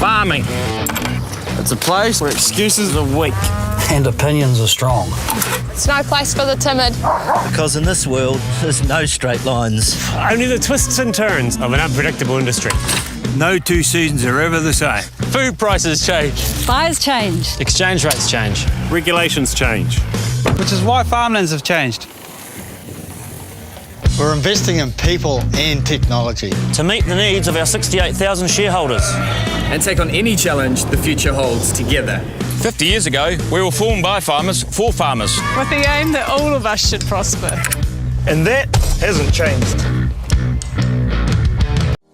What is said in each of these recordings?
Farming. It's a place where excuses are weak and opinions are strong. It's no place for the timid. Because in this world, there's no straight lines. Only the twists and turns of an unpredictable industry. No two seasons are ever the same. Food prices change. Fires change. Exchange rates change. Regulations change. Which is why farmlands have changed. We're investing in people and technology To meet the needs of our 68,000 shareholders. And take on any challenge the future holds together. 50 years ago, we were formed by farmers for farmers. With the aim that all of us should prosper. And that hasn't changed.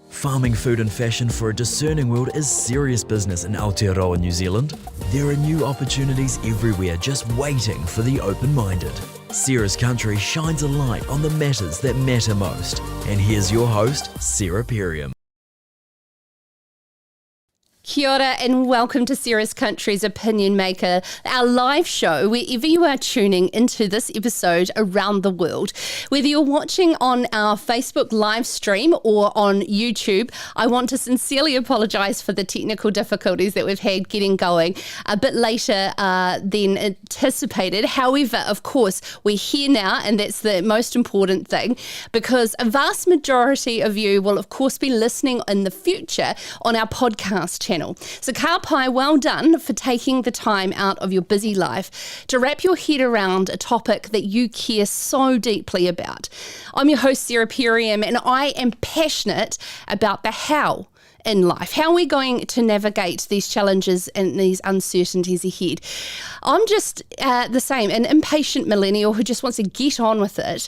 Farming food and fashion for a discerning world is serious business in Aotearoa, New Zealand. There are new opportunities everywhere just waiting for the open-minded. Sarah's Country shines a light on the matters that matter most. And here's your host, Sarah Perriam. Kia ora and welcome to Sarah's Country's Opinion Maker, our live show wherever you are tuning into this episode around the world. Whether you're watching on our Facebook live stream or on YouTube, I want to sincerely apologise for the technical difficulties that we've had getting going a bit later than anticipated. However, of course, we're here now and that's the most important thing because a vast majority of you will of course be listening in the future on our podcast channel. So ka pai, well done for taking the time out of your busy life to wrap your head around a topic that you care so deeply about. I'm your host, Sarah Perriam, and I am passionate about the how in life. How are we going to navigate these challenges and these uncertainties ahead? I'm just the same, an impatient millennial who just wants to get on with it.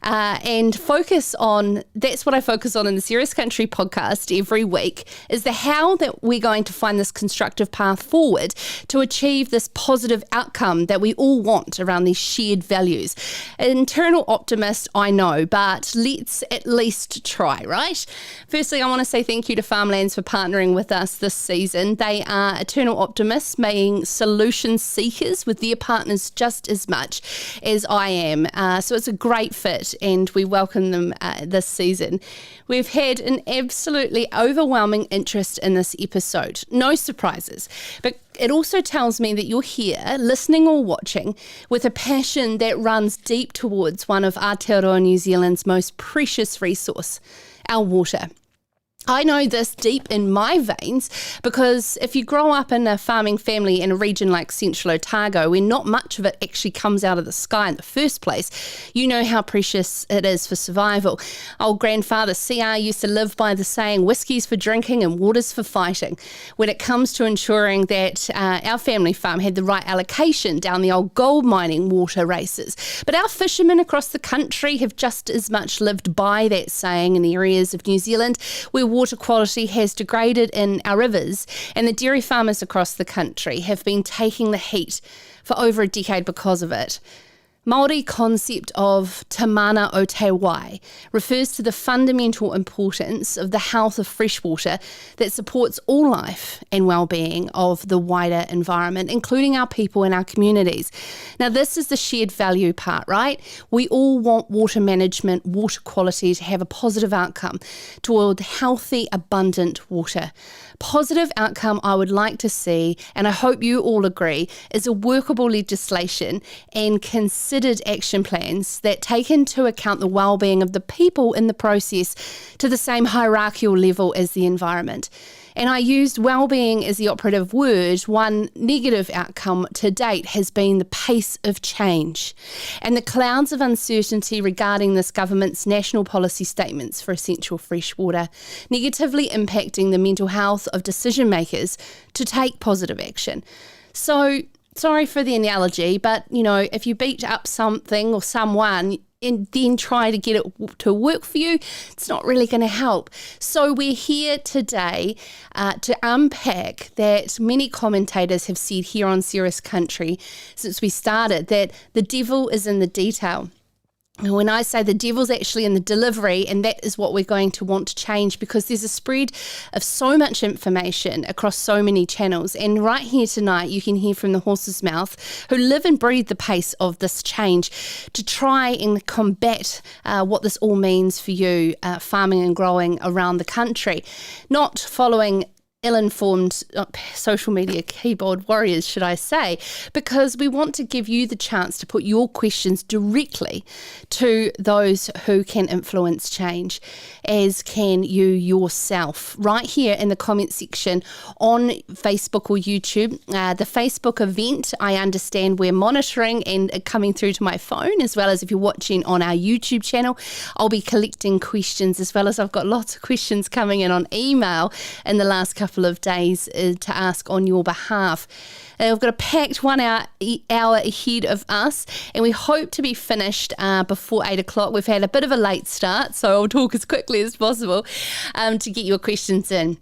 And focus on, that's what I focus on in the Sarah's Country podcast every week, is the how that we're going to find this constructive path forward to achieve this positive outcome that we all want around these shared values. An internal optimist, I know, but let's at least try, right? Firstly, I want to say thank you to Farmlands for partnering with us this season. They are eternal optimists, being solution seekers with their partners just as much as I am. So it's a great fit. And we welcome them this season. We've had an absolutely overwhelming interest in this episode. No surprises, but it also tells me that you're here, listening or watching, with a passion that runs deep towards one of Aotearoa New Zealand's most precious resource, our water. I know this deep in my veins because if you grow up in a farming family in a region like Central Otago where not much of it actually comes out of the sky in the first place, you know how precious it is for survival. Old grandfather CR used to live by the saying, whiskey's for drinking and water's for fighting, when it comes to ensuring that our family farm had the right allocation down the old gold mining water races. But our fishermen across the country have just as much lived by that saying in areas of New Zealand where water quality has degraded in our rivers, and the dairy farmers across the country have been taking the heat for over a decade because of it. Māori concept of te mana o te wai refers to the fundamental importance of the health of freshwater that supports all life and well-being of the wider environment, including our people and our communities. Now, this is the shared value part, right? We all want water management, water quality to have a positive outcome toward healthy, abundant water. Positive outcome I would like to see, and I hope you all agree, is a workable legislation and considered action plans that take into account the well-being of the people in the process to the same hierarchical level as the environment. And I used well-being as the operative word. One negative outcome to date has been the pace of change and the clouds of uncertainty regarding this government's national policy statements for essential freshwater, negatively impacting the mental health of decision makers to take positive action. So, sorry for the analogy, but, you know, if you beat up something or someone and then try to get it to work for you, it's not really going to help. So we're here today to unpack that many commentators have said here on Sarah's Country since we started, that the devil is in the detail. And when I say the devil's actually in the delivery, and that is what we're going to want to change, because there's a spread of so much information across so many channels. And right here tonight, you can hear from the horse's mouth, who live and breathe the pace of this change, to try and combat what this all means for you, farming and growing around the country. Not following ill-informed social media keyboard warriors, should I say, because we want to give you the chance to put your questions directly to those who can influence change, as can you yourself, right here in the comment section on Facebook or YouTube. The Facebook event, I understand we're monitoring and coming through to my phone, as well as if you're watching on our YouTube channel, I'll be collecting questions, as well as I've got lots of questions coming in on email in the last couple of days to ask on your behalf. We've got a packed 1 hour ahead of us, and we hope to be finished before 8 o'clock. We've had a bit of a late start, so I'll talk as quickly as possible to get your questions in.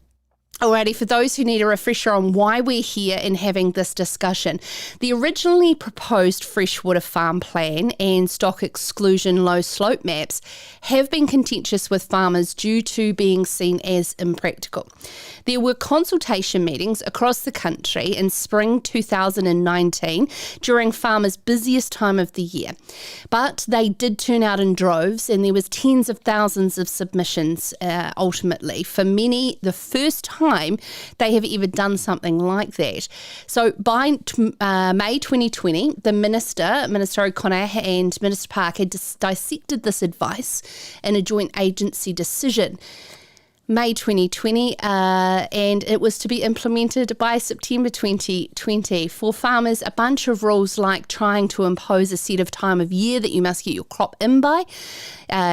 Alrighty, for those who need a refresher on why we're here and having this discussion, the originally proposed freshwater farm plan and stock exclusion low slope maps have been contentious with farmers due to being seen as impractical. There were consultation meetings across the country in spring 2019 during farmers' busiest time of the year, but they did turn out in droves, and there was tens of thousands of submissions ultimately. For many, the first time they have ever done something like that. So by May 2020, the Minister O'Connor and Minister Park had dissected this advice in a joint agency decision. May 2020, and it was to be implemented by September 2020. For farmers, a bunch of rules like trying to impose a set of time of year that you must get your crop in by.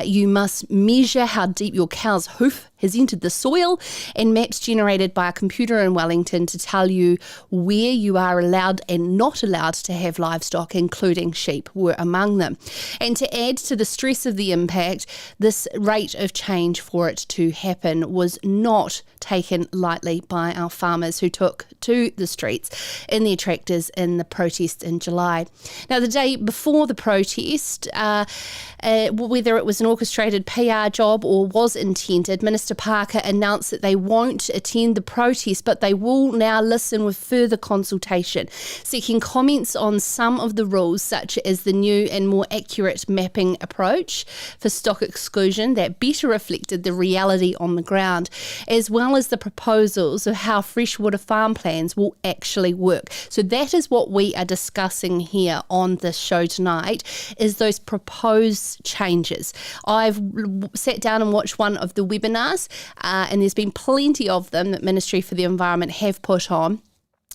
You must measure how deep your cow's hoof has entered the soil, and maps generated by a computer in Wellington to tell you where you are allowed and not allowed to have livestock, including sheep, were among them. And to add to the stress of the impact, this rate of change for it to happen was not taken lightly by our farmers, who took to the streets in their tractors in the protest in July. Now, the day before the protest, whether it was an orchestrated PR job or was intended, Minister Parker announced that they won't attend the protest, but they will now listen with further consultation, seeking comments on some of the rules, such as the new and more accurate mapping approach for stock exclusion that better reflected the reality on the ground, as well as the proposals of how freshwater farm plans will actually work. So that is what we are discussing here on this show tonight, is those proposed changes. I've sat down and watched one of the webinars, and there's been plenty of them that Ministry for the Environment have put on.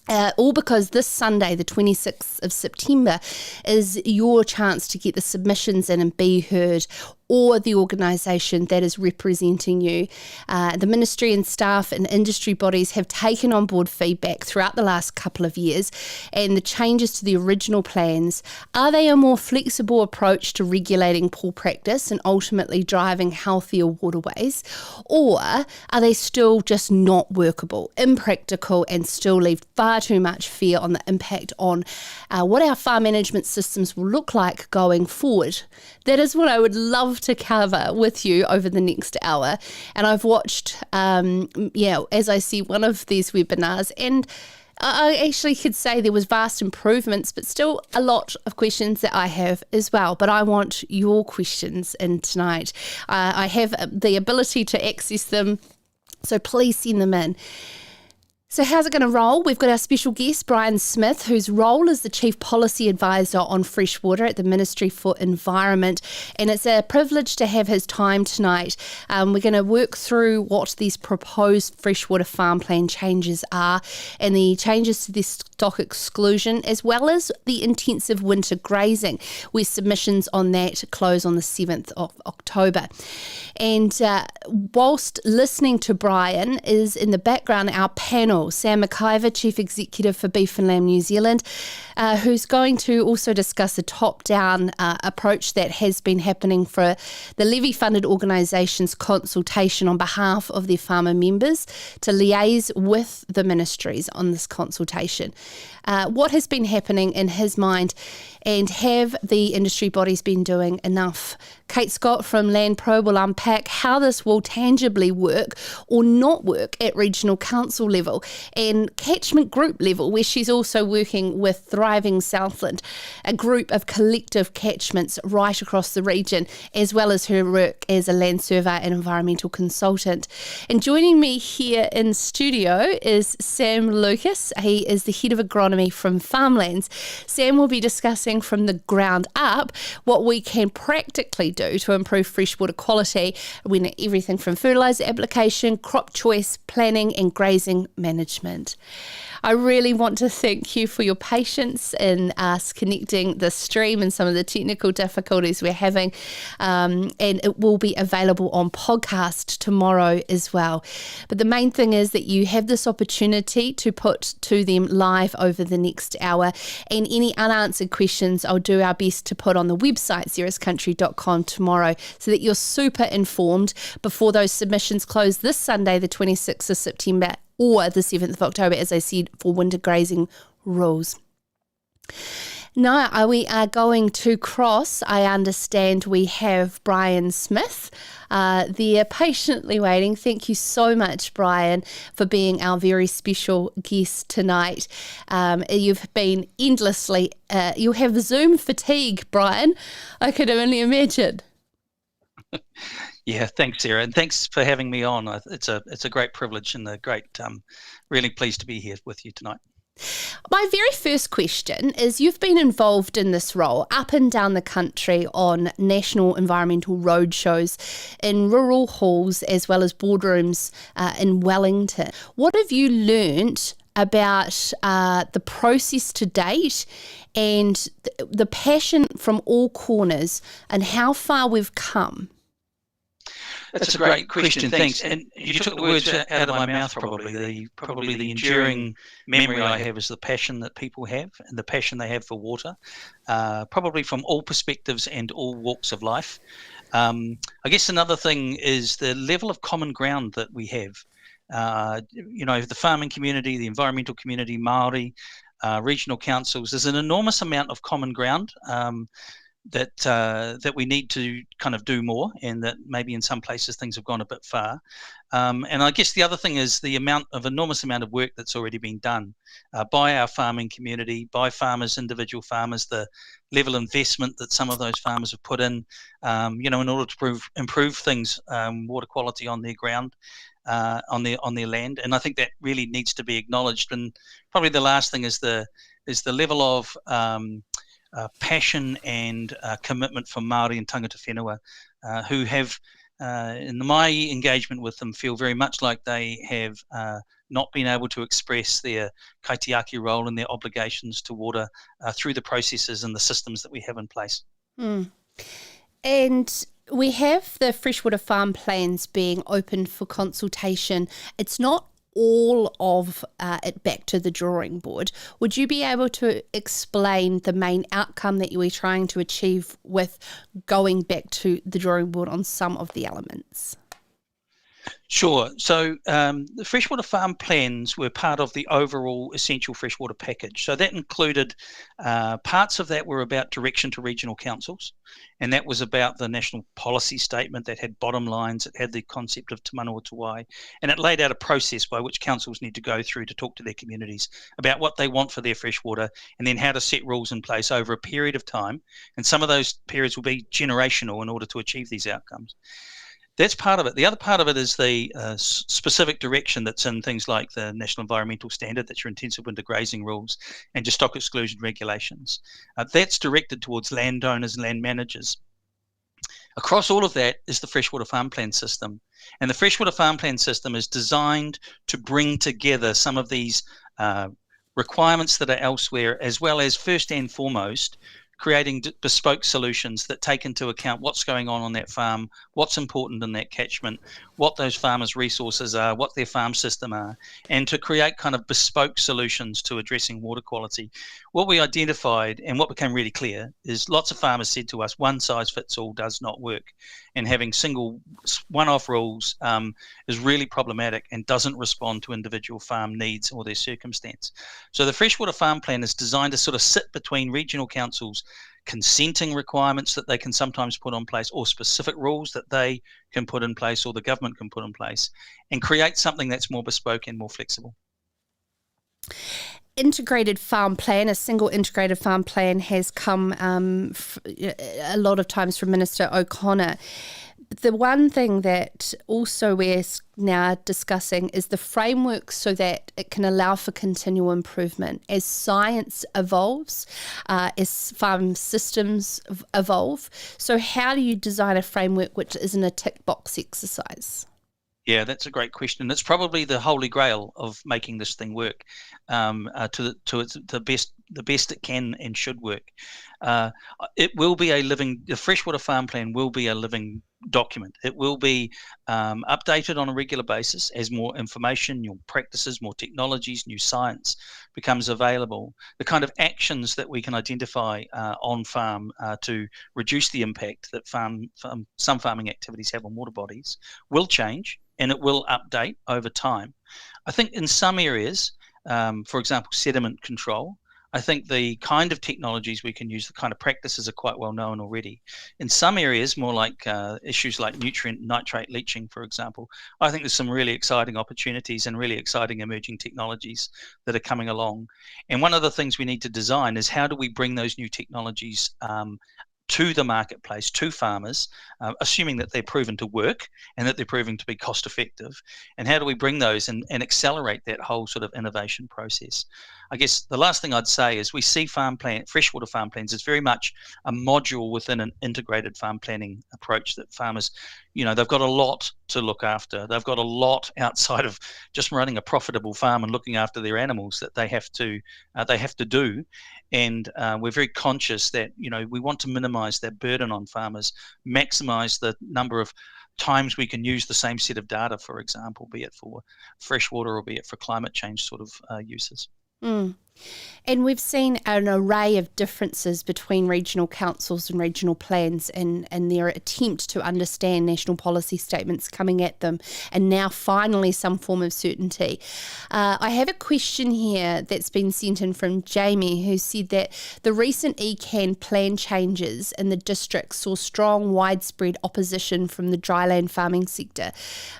All because this Sunday, the 26th of September, is your chance to get the submissions in and be heard, or the organisation that is representing you. The ministry and staff and industry bodies have taken on board feedback throughout the last couple of years, and the changes to the original plans, are they a more flexible approach to regulating poor practice and ultimately driving healthier waterways, or are they still just not workable, impractical, and still leave far too much fear on the impact on what our farm management systems will look like going forward? That is what I would love to cover with you over the next hour. And I've watched, as I see one of these webinars, and I actually could say there was vast improvements, but still a lot of questions that I have as well. But I want your questions in tonight. I have the ability to access them, so please send them in. So how's it going to roll? We've got our special guest, Bryan Smith, whose role is the Chief Policy Advisor on Freshwater at the Ministry for Environment. And it's a privilege to have his time tonight. We're going to work through what these proposed freshwater farm plan changes are, and the changes to this stock exclusion, as well as the intensive winter grazing, where submissions on that close on the 7th of October. And whilst listening to Bryan, is in the background our panel, Sam McIvor, Chief Executive for Beef and Lamb New Zealand, who's going to also discuss a top-down approach that has been happening for the levy-funded organisations' consultation on behalf of their farmer members to liaise with the ministries on this consultation. What has been happening in his mind And have the industry bodies been doing enough? Kate Scott from Landpro will unpack how this will tangibly work or not work at regional council level and catchment group level, where she's also working with Thriving Southland, a group of collective catchments right across the region, as well as her work as a land surveyor and environmental consultant. And joining me here in studio is Sam Lucas. He is the head of agronomy from Farmlands. Sam will be discussing from the ground up what we can practically do to improve freshwater quality when everything from fertiliser application, crop choice, planning and grazing management. I really want to thank you for your patience in us connecting the stream and some of the technical difficulties we're having, and it will be available on podcast tomorrow as well. But the main thing is that you have this opportunity to put to them live over the next hour, and any unanswered questions I'll do our best to put on the website cerescountry.com tomorrow, so that you're super informed before those submissions close this Sunday the 26th of September or the 7th of October, as I said, for winter grazing rules. Now, we are going to cross. I understand we have Bryan Smith there patiently waiting. Thank you so much, Bryan, for being our very special guest tonight. You've been endlessly, you have Zoom fatigue, Bryan. I could only imagine. Yeah, thanks, Sarah, and thanks for having me on. It's a great privilege and a great, really pleased to be here with you tonight. My very first question is, you've been involved in this role up and down the country on national environmental roadshows, in rural halls, as well as boardrooms in Wellington. What have you learnt about the process to date and the passion from all corners and how far we've come? That's a great question, thanks. And you took the words out of my mouth, probably. The enduring memory I have is the passion that people have and the passion they have for water, probably from all perspectives and all walks of life. I guess another thing is the level of common ground that we have. The farming community, the environmental community, Māori, regional councils, there's an enormous amount of common ground that we need to kind of do more, and that maybe in some places things have gone a bit far. And I guess the other thing is the enormous amount of work that's already been done by our farming community, by farmers, individual farmers, the level of investment that some of those farmers have put in, in order to improve things, water quality on their ground, on their land. And I think that really needs to be acknowledged. And probably the last thing is the level of passion and commitment from Māori and tangata whenua, who have, in my engagement with them, feel very much like they have not been able to express their kaitiaki role and their obligations to water through the processes and the systems that we have in place. And we have the freshwater farm plans being open for consultation. It's not all of it back to the drawing board. Would you be able to explain the main outcome that you were trying to achieve with going back to the drawing board on some of the elements? Sure. So the freshwater farm plans were part of the overall essential freshwater package. So that included parts of that were about direction to regional councils, and that was about the national policy statement that had bottom lines, it had the concept of te manawa te wai, and it laid out a process by which councils need to go through to talk to their communities about what they want for their freshwater, and then how to set rules in place over a period of time. And some of those periods will be generational in order to achieve these outcomes. That's part of it. The other part of it is the specific direction that's in things like the National Environmental Standard, that's your intensive winter grazing rules, and your stock exclusion regulations. That's directed towards landowners and land managers. Across all of that is the freshwater farm plan system. And the freshwater farm plan system is designed to bring together some of these requirements that are elsewhere, as well as, first and foremost, creating bespoke solutions that take into account what's going on that farm, what's important in that catchment, what those farmers' resources are, what their farm system are, and to create kind of bespoke solutions to addressing water quality. What we identified and what became really clear is lots of farmers said to us, one size fits all does not work, and having single one-off rules is really problematic and doesn't respond to individual farm needs or their circumstance. So the freshwater farm plan is designed to sort of sit between regional councils consenting requirements that they can sometimes put in place, or specific rules that they can put in place or the government can put in place, and create something that's more bespoke and more flexible. Integrated farm plan, a single integrated farm plan has come a lot of times from Minister O'Connor. The one thing that also we're now discussing is the framework so that it can allow for continual improvement. As science evolves, as farm systems evolve, so how do you design a framework which isn't a tick box exercise? Yeah, that's a great question. It's probably the holy grail of making this thing work to the best it can and should work. It will be the freshwater farm plan will be a living document. It will be updated on a regular basis as more information, new practices, more technologies, new science becomes available. The kind of actions that we can identify on farm to reduce the impact that some farming activities have on water bodies will change, and it will update over time. I think in some areas, for example, sediment control, I think the kind of technologies we can use, the kind of practices are quite well known already. In some areas, more like issues like nutrient nitrate leaching, for example, I think there's some really exciting opportunities and really exciting emerging technologies that are coming along. And one of the things we need to design is how do we bring those new technologies to the marketplace, to farmers, assuming that they're proven to work and that they're proven to be cost effective, and how do we bring those and accelerate that whole sort of innovation process. I guess the last thing I'd say is we see freshwater farm plans as very much a module within an integrated farm planning approach that farmers, they've got a lot to look after. They've got a lot outside of just running a profitable farm and looking after their animals that they have to do. And we're very conscious that, we want to minimize that burden on farmers, maximize the number of times we can use the same set of data, for example, be it for freshwater or be it for climate change sort of uses. And we've seen an array of differences between regional councils and regional plans and their attempt to understand national policy statements coming at them, and now finally some form of certainty. I have a question here that's been sent in from Jamie, who said that the recent ECAN plan changes in the district saw strong widespread opposition from the dryland farming sector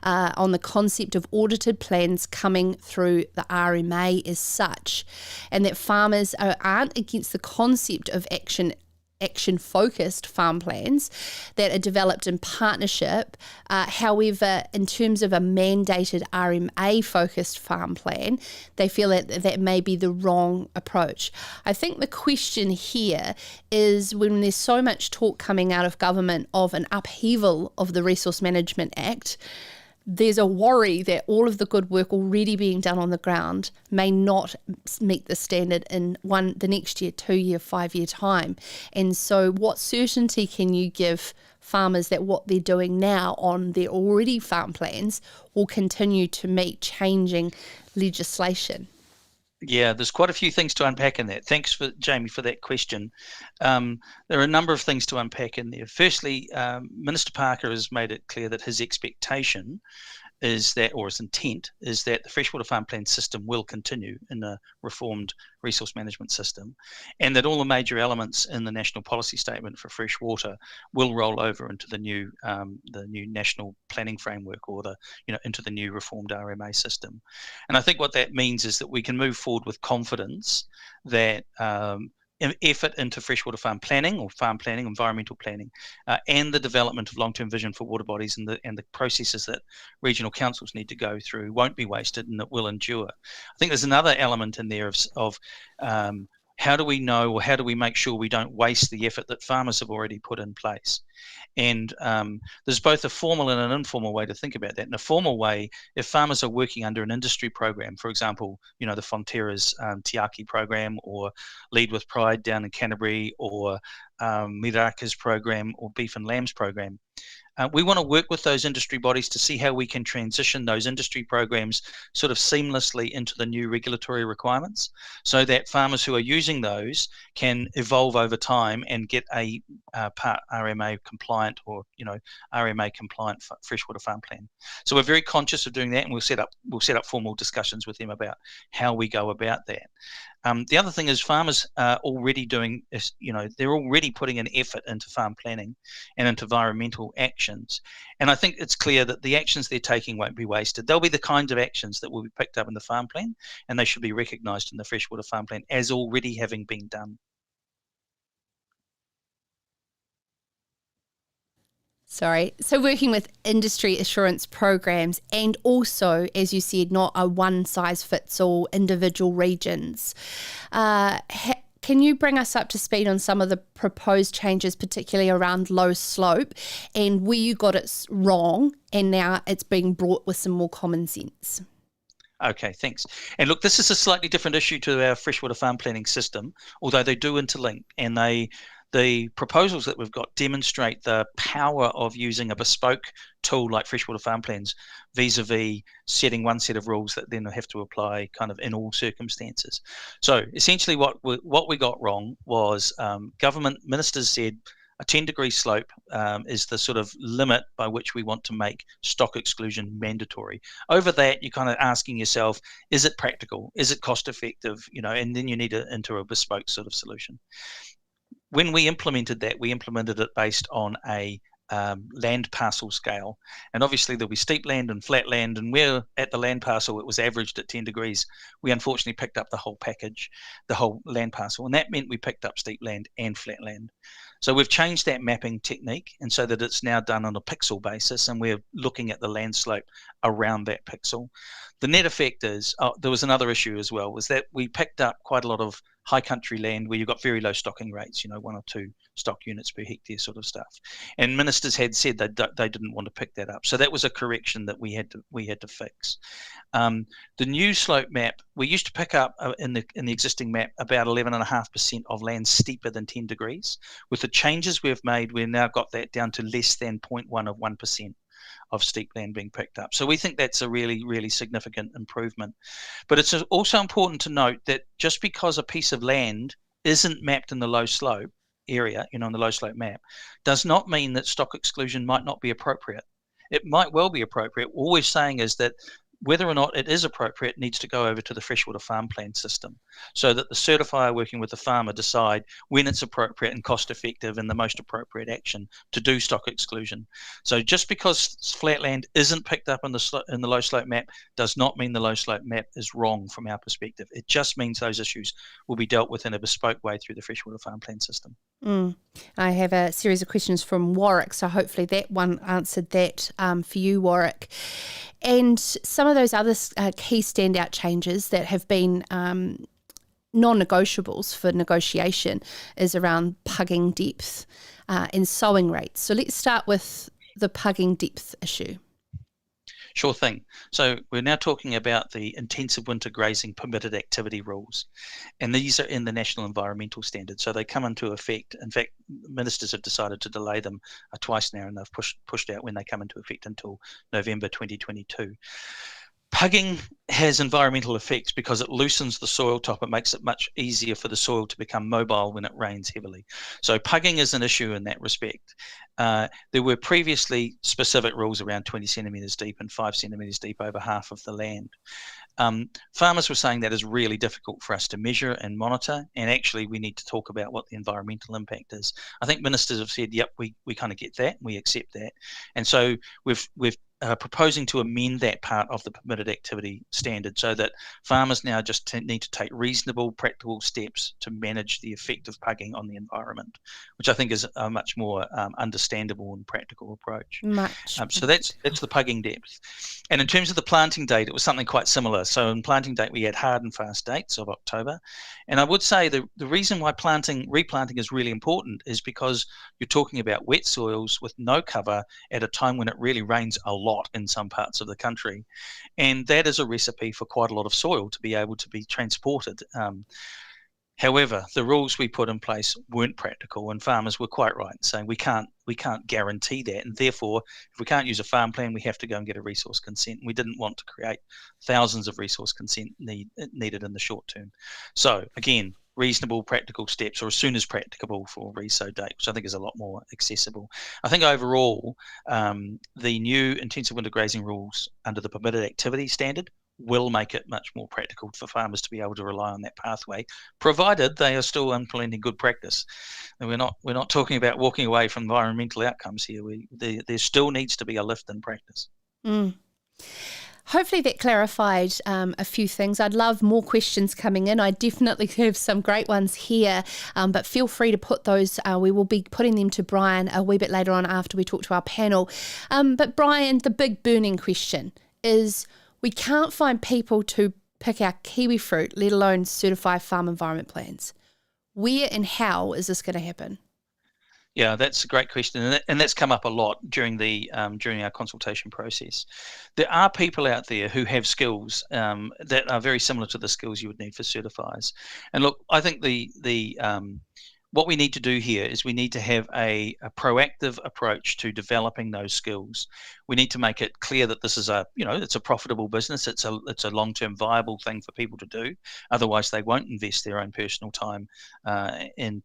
on the concept of audited plans coming through the RMA as such, and that farmers aren't against the concept of action-focused farm plans that are developed in partnership. However, in terms of a mandated RMA-focused farm plan, they feel that may be the wrong approach. I think the question here is, when there's so much talk coming out of government of an upheaval of the Resource Management Act, there's a worry that all of the good work already being done on the ground may not meet the standard in the next year, 2 year, 5 year time. And so what certainty can you give farmers that what they're doing now on their already farm plans will continue to meet changing legislation? Yeah, there's quite a few things to unpack in that. Thanks, Jamie, for that question. There are a number of things to unpack in there. Firstly, Minister Parker has made it clear that his expectation is that, or his intent is that the freshwater farm plan system will continue in the reformed resource management system, and that all the major elements in the national policy statement for freshwater will roll over into the new national planning framework, or into the new reformed RMA system. And I think what that means is that we can move forward with confidence that effort into freshwater farm planning or farm planning, environmental planning, and the development of long-term vision for water bodies and the processes that regional councils need to go through won't be wasted, and it will endure. I think there's another element in there of how do we know, or how do we make sure we don't waste the effort that farmers have already put in place? And there's both a formal and an informal way to think about that. In a formal way, if farmers are working under an industry program, for example, the Fonterra's Tiaki program, or Lead with Pride down in Canterbury, or Miraka's program, or Beef and Lambs program, We want to work with those industry bodies to see how we can transition those industry programs sort of seamlessly into the new regulatory requirements, so that farmers who are using those can evolve over time and get a part RMA compliant or RMA compliant freshwater farm plan. So we're very conscious of doing that, and we'll set up formal discussions with them about how we go about that. The other thing is farmers are already doing, they're already putting an effort into farm planning and into environmental actions. And I think it's clear that the actions they're taking won't be wasted. They'll be the kinds of actions that will be picked up in the farm plan, and they should be recognised in the freshwater farm plan as already having been done. So working with industry assurance programs and also, as you said, not a one-size-fits-all individual regions. Can you bring us up to speed on some of the proposed changes, particularly around low slope, and where you got it wrong and now it's being brought with some more common sense? Okay, thanks. And look, this is a slightly different issue to our freshwater farm planning system, although they do interlink, and the proposals that we've got demonstrate the power of using a bespoke tool like freshwater farm plans vis-a-vis setting one set of rules that then have to apply kind of in all circumstances. So essentially what we got wrong was government ministers said a 10-degree slope is the sort of limit by which we want to make stock exclusion mandatory. Over that, you're kind of asking yourself, is it practical? Is it cost effective? And then you need to enter a bespoke sort of solution. When we implemented that, we implemented it based on a land parcel scale. And obviously there'll be steep land and flat land, and where at the land parcel it was averaged at 10 degrees, we unfortunately picked up the whole package, the whole land parcel. And that meant we picked up steep land and flat land. So we've changed that mapping technique, and so that it's now done on a pixel basis, and we're looking at the land slope around that pixel. The net effect is, there was another issue as well, was that we picked up quite a lot of high country land where you've got very low stocking rates, 1 or 2 stock units per hectare sort of stuff. And ministers had said they didn't want to pick that up. So that was a correction that we had to fix. The new slope map, we used to pick up in the existing map about 11.5% of land steeper than 10 degrees. With the changes we've made, we've now got that down to less than 0.1 of 1% of steep land being picked up. So we think that's a really, really significant improvement. But it's also important to note that just because a piece of land isn't mapped in the low slope area, in the low slope map, does not mean that stock exclusion might not be appropriate. It might well be appropriate. All we're saying is that whether or not it is appropriate needs to go over to the freshwater farm plan system, so that the certifier working with the farmer decide when it's appropriate and cost effective and the most appropriate action to do stock exclusion. So just because flat land isn't picked up in the low slope map does not mean the low slope map is wrong from our perspective. It just means those issues will be dealt with in a bespoke way through the freshwater farm plan system. I have a series of questions from Warwick, so hopefully that one answered that for you, Warwick. And some of those other key standout changes that have been non-negotiables for negotiation is around pugging depth and sowing rates. So let's start with the pugging depth issue. Sure thing. So we're now talking about the intensive winter grazing permitted activity rules, and these are in the National Environmental Standard. So they come into effect. In fact, ministers have decided to delay them twice now, and they've pushed out when they come into effect until November 2022. Pugging has environmental effects because it loosens the soil top. It makes it much easier for the soil to become mobile when it rains heavily. So pugging is an issue in that respect. There were previously specific rules around 20 centimetres deep and 5 centimetres deep over half of the land. Farmers were saying that is really difficult for us to measure and monitor, and actually we need to talk about what the environmental impact is. I think ministers have said, yep, we kind of get that, we accept that. And so we've proposing to amend that part of the permitted activity standard so that farmers now just need to take reasonable, practical steps to manage the effect of pugging on the environment, which I think is a much more understandable and practical approach. So that's the pugging depth. And in terms of the planting date, it was something quite similar. So in planting date, we had hard and fast dates of October. And I would say the reason why replanting is really important is because you're talking about wet soils with no cover at a time when it really rains a lot in some parts of the country, and that is a recipe for quite a lot of soil to be able to be transported. However, the rules we put in place weren't practical, and farmers were quite right in saying we can't guarantee that, and therefore, if we can't use a farm plan, we have to go and get a resource consent. We didn't want to create thousands of resource consent needed in the short term. So again, reasonable, practical steps, or as soon as practicable for reso date, which I think is a lot more accessible. I think overall, the new intensive winter grazing rules under the permitted activity standard will make it much more practical for farmers to be able to rely on that pathway, provided they are still implementing good practice. And we're not talking about walking away from environmental outcomes here. There still needs to be a lift in practice. Hopefully that clarified a few things. I'd love more questions coming in. I definitely have some great ones here, but feel free to put those. We will be putting them to Bryan a wee bit later on after we talk to our panel. But Bryan, the big burning question is, we can't find people to pick our kiwi fruit, let alone certify farm environment plans. Where and how is this going to happen? Yeah, that's a great question, and that's come up a lot during our consultation process. There are people out there who have skills that are very similar to the skills you would need for certifiers. And look, I think what we need to do here is we need to have a proactive approach to developing those skills. We need to make it clear that this is it's a profitable business. It's a long-term viable thing for people to do. Otherwise, they won't invest their own personal time in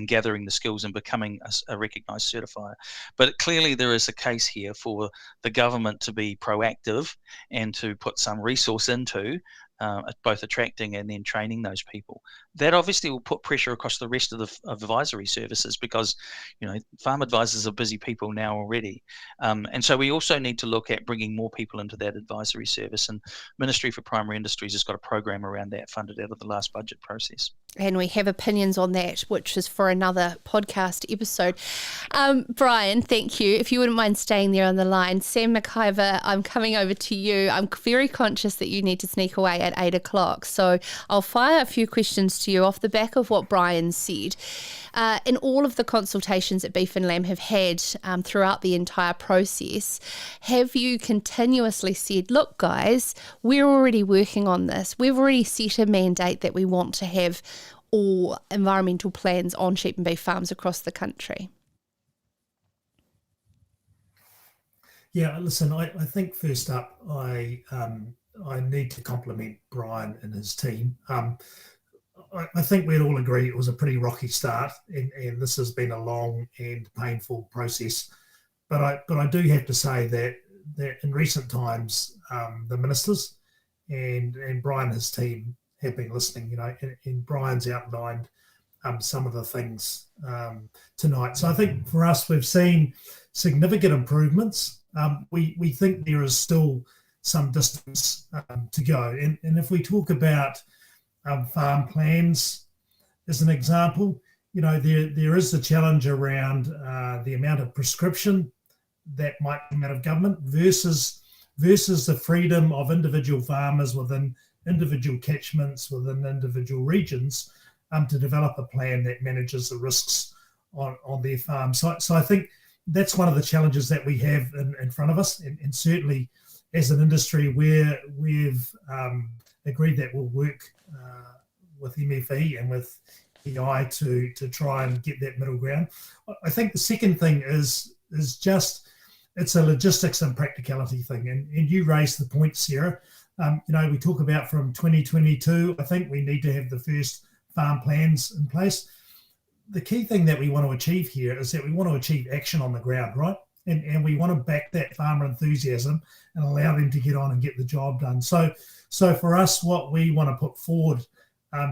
gathering the skills and becoming a recognised certifier. But clearly, there is a case here for the government to be proactive and to put some resource into both attracting and then training those people. That obviously will put pressure across the rest of the advisory services, because farm advisors are busy people now already, and so we also need to look at bringing more people into that advisory service. And Ministry for Primary Industries has got a program around that funded out of the last budget process. And we have opinions on that, which is for another podcast episode. Bryan, thank you. If you wouldn't mind staying there on the line. Sam McIvor, I'm coming over to you. I'm very conscious that you need to sneak away at 8 o'clock. So I'll fire a few questions to you off the back of what Bryan said. In all of the consultations that Beef and Lamb have had throughout the entire process, have you continuously said, look, guys, we're already working on this. We've already set a mandate that we want to have all environmental plans on sheep and beef farms across the country? Yeah, listen, I think first up, I need to compliment Bryan and his team. I think we'd all agree it was a pretty rocky start, and this has been a long and painful process. But I do have to say that in recent times, the ministers and Bryan and his team have been listening, and Bryan's outlined some of the things tonight. So I think for us, we've seen significant improvements. We think there is still some distance to go. And if we talk about farm plans as an example, there is the challenge around the amount of prescription that might come out of government versus the freedom of individual farmers within individual catchments, within individual regions, to develop a plan that manages the risks on their farm. So I think that's one of the challenges that we have in front of us, and certainly as an industry where we've agreed that we'll work with MFE and with EI to try and get that middle ground. I think the second thing is just, it's a logistics and practicality thing. And you raised the point, Sarah. We talk about from 2022, I think we need to have the first farm plans in place. The key thing that we want to achieve here is that we want to achieve action on the ground, right? And we want to back that farmer enthusiasm and allow them to get on and get the job done. So for us, what we want to put forward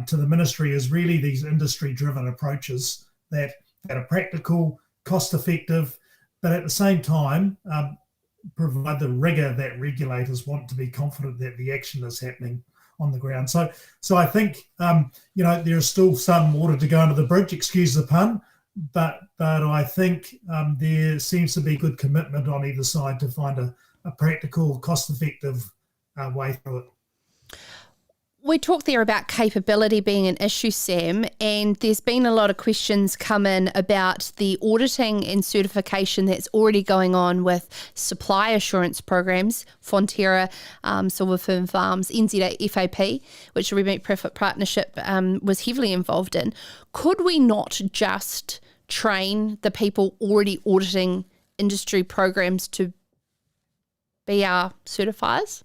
to the ministry is really these industry-driven approaches that are practical, cost-effective, but at the same time provide the rigour that regulators want to be confident that the action is happening on the ground. So I think there's still some water to go under the bridge, excuse the pun, but I think there seems to be good commitment on either side to find a practical, cost-effective way through it. We talked there about capability being an issue, Sam, and there's been a lot of questions come in about the auditing and certification that's already going on with supply assurance programs, Fonterra, Silver Fern Farms, NZ FAP, which the Remit Profit Partnership was heavily involved in. Could we not just train the people already auditing industry programs to be our certifiers?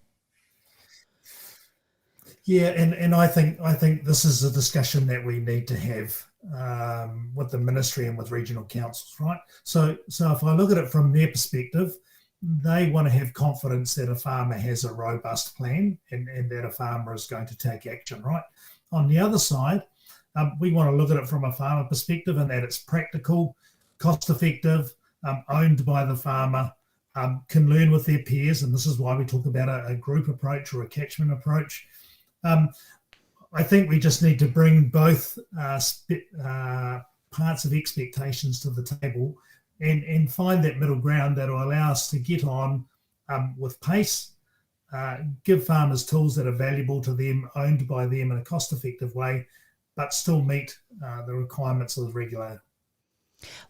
Yeah, and I think this is a discussion that we need to have with the ministry and with regional councils, right? So if I look at it from their perspective, they want to have confidence that a farmer has a robust plan and that a farmer is going to take action, right? On the other side, we want to look at it from a farmer perspective and that it's practical, cost effective, owned by the farmer, can learn with their peers, and this is why we talk about a group approach or a catchment approach. I think we just need to bring both parts of expectations to the table and find that middle ground that will allow us to get on with pace, give farmers tools that are valuable to them, owned by them in a cost-effective way, but still meet the requirements of the regulator.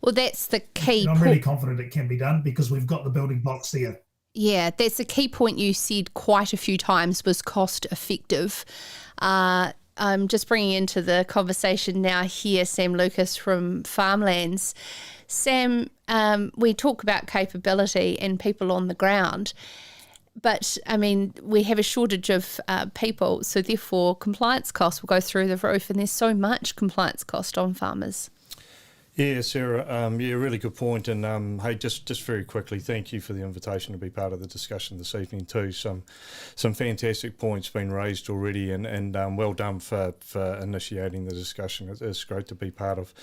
Well, that's the key. And I'm really confident it can be done because we've got the building blocks there. Yeah, that's the key point you said quite a few times was cost effective. I'm just bringing into the conversation now here Sam Lucas from Farmlands. Sam, we talk about capability and people on the ground, but I mean, we have a shortage of people, so therefore compliance costs will go through the roof, and there's so much compliance cost on farmers. Yeah, Sarah, really good point. And hey, just very quickly, thank you for the invitation to be part of the discussion this evening too. Some fantastic points been raised already, and well done for initiating the discussion. It's great to be part of.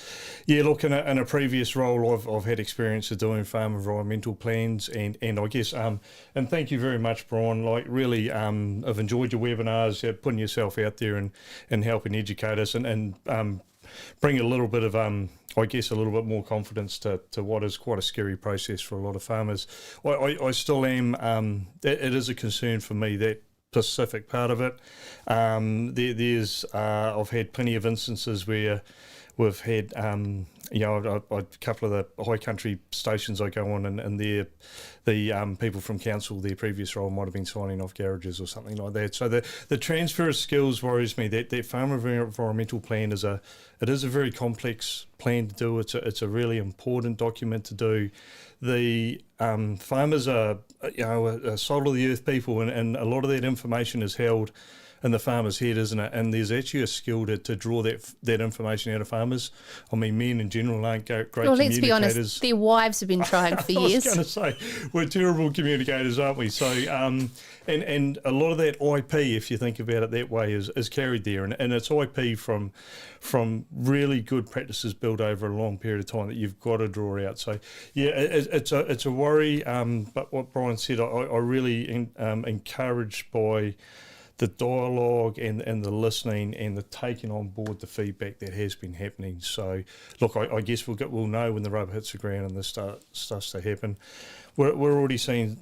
Yeah, look, in a previous role, I've had experience of doing farm environmental plans, and I guess and thank you very much, Bryan. Like really, I've enjoyed your webinars, putting yourself out there and helping educate us and bring a little bit of I guess a little bit more confidence to what is quite a scary process for a lot of farmers. I still am. It is a concern for me, that Pacific part of it. There's I've had plenty of instances where we've had a couple of the high country stations I go on, and the people from council, their previous role might have been signing off garages or something like that. So the transfer of skills worries me. That farm environmental plan is a very complex plan to do. It's a really important document to do. The farmers are a soul of the earth people, and a lot of that information is held in the farmer's head, isn't it? And there's actually a skill to draw that information out of farmers. I mean, men in general aren't great communicators. Well, let's be honest, their wives have been trying for years. I was going to say, we're terrible communicators, aren't we? So, and a lot of that IP, if you think about it that way, is carried there. And it's IP from really good practices built over a long period of time that you've got to draw out. So, yeah, it's a worry. But what Bryan said, I really encouraged by the dialogue and the listening and the taking on board the feedback that has been happening. So, look, I guess we'll know when the rubber hits the ground and this starts to happen. We're already seeing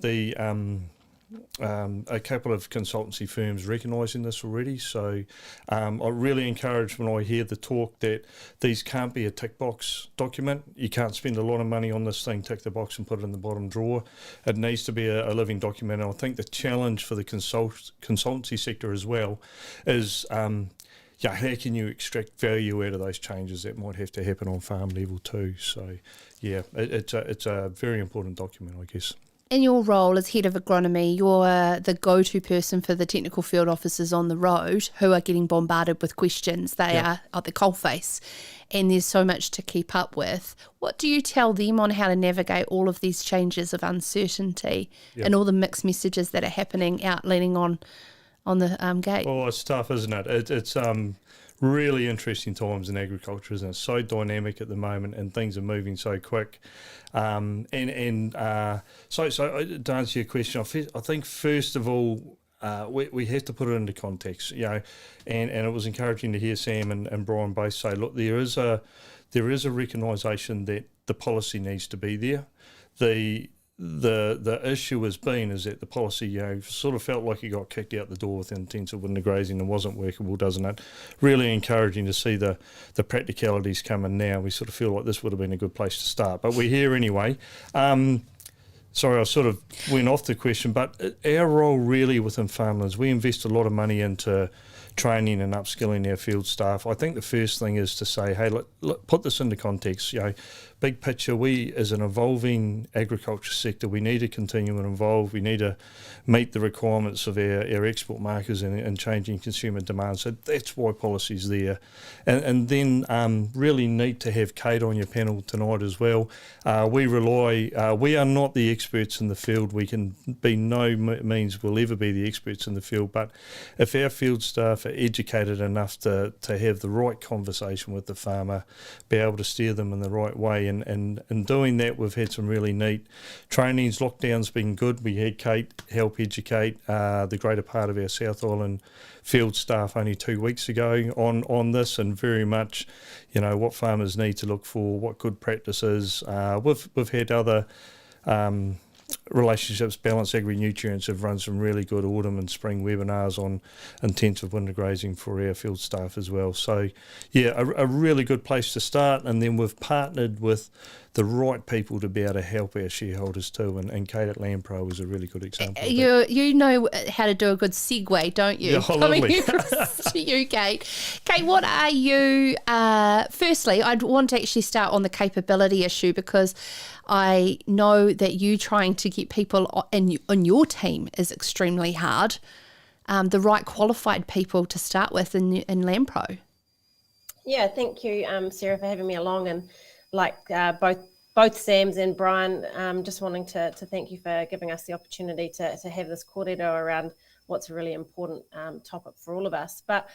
a couple of consultancy firms recognising this already. So I really encourage when I hear the talk that these can't be a tick box document. You can't spend a lot of money on this thing, tick the box and put it in the bottom drawer. It needs to be a living document. And I think the challenge for the consultancy sector as well is how can you extract value out of those changes that might have to happen on farm level too. So yeah, it's a very important document, I guess. In your role as head of agronomy, you're the go-to person for the technical field officers on the road who are getting bombarded with questions. They are at the coalface, and there's so much to keep up with. What do you tell them on how to navigate all of these changes of uncertainty and all the mixed messages that are happening out leaning on the gate? Oh, it's tough, isn't it? It's really interesting times in agriculture, isn't it? It's so dynamic at the moment, and things are moving so quick. So to answer your question, I think first of all, we have to put it into context, and it was encouraging to hear Sam and Bryan both say, look, there is a recognition that the policy needs to be there. the issue has been is that the policy, sort of felt like it got kicked out the door with intensive winter grazing and wasn't workable, doesn't it? Really encouraging to see the practicalities come in now. We sort of feel like this would have been a good place to start, but we're here anyway. Sorry, I sort of went off the question, but our role really within Farmlands, we invest a lot of money into training and upskilling our field staff. I think the first thing is to say, hey, look, put this into context. Big picture, we as an evolving agriculture sector, we need to continue and evolve. We need to meet the requirements of our export markets and changing consumer demand. So that's why policy's there. And then really neat to have Kate on your panel tonight as well. We are not the experts in the field. We can be no means will ever be the experts in the field. But if our field staff are educated enough to have the right conversation with the farmer, be able to steer them in the right way, and in doing that, we've had some really neat trainings. Lockdown's been good. We had Kate help educate the greater part of our South Island field staff only 2 weeks ago on this, and very much, what farmers need to look for, what good practices. We've had other relationships, Balance Agri-Nutrients have run some really good autumn and spring webinars on intensive winter grazing for our field staff as well. So, yeah, a really good place to start. And then we've partnered with the right people to be able to help our shareholders too. And Kate at Landpro is a really good example. You know how to do a good segue, don't you? Yeah, lovely. To you, Kate. Kate, what are you? Firstly, I'd want to actually start on the capability issue, because I know that you trying to get people on your team is extremely hard. The right qualified people to start with in Landpro. Yeah, thank you, Sarah, for having me along. And like both Sam's and Bryan, just wanting to thank you for giving us the opportunity to have this kōrero around what's a really important topic for all of us. But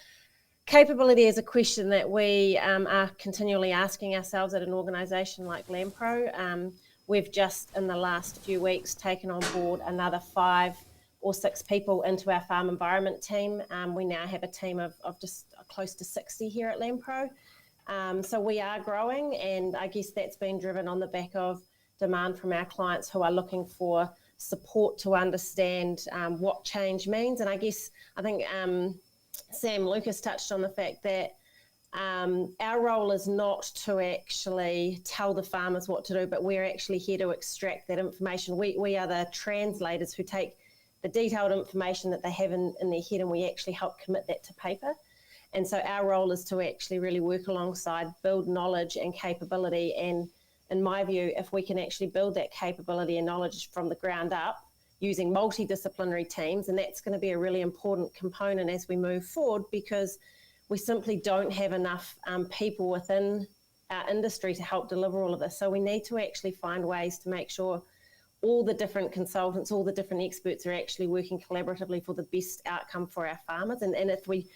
capability is a question that we are continually asking ourselves at an organisation like Landpro. We've just, in the last few weeks, taken on board another 5 or 6 people into our farm environment team. We now have a team of just close to 60 here at Landpro. So we are growing, and I guess that's been driven on the back of demand from our clients who are looking for support to understand what change means. And I think Sam Lucas touched on the fact that our role is not to actually tell the farmers what to do, but we're actually here to extract that information. We are the translators who take the detailed information that they have in their head, and we actually help commit that to paper. And so our role is to actually really work alongside, build knowledge and capability. And in my view, if we can actually build that capability and knowledge from the ground up using multidisciplinary teams, and that's going to be a really important component as we move forward, because we simply don't have enough people within our industry to help deliver all of this. So we need to actually find ways to make sure all the different consultants, all the different experts are actually working collaboratively for the best outcome for our farmers. And if we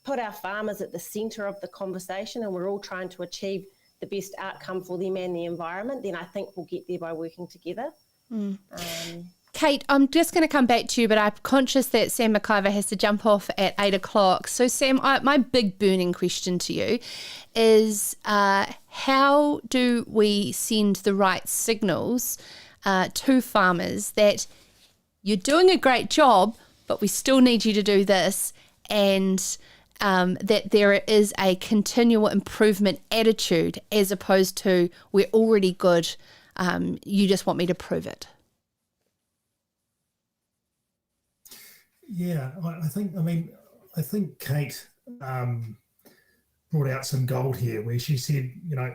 put our farmers at the centre of the conversation, and we're all trying to achieve the best outcome for them and the environment, then I think we'll get there by working together. Kate, I'm just going to come back to you, but I'm conscious that Sam McIvor has to jump off at 8 o'clock. So Sam, my big burning question to you is how do we send the right signals to farmers that you're doing a great job, but we still need you to do this, and that there is a continual improvement attitude as opposed to we're already good, you just want me to prove it? Yeah, I think Kate brought out some gold here, where she said,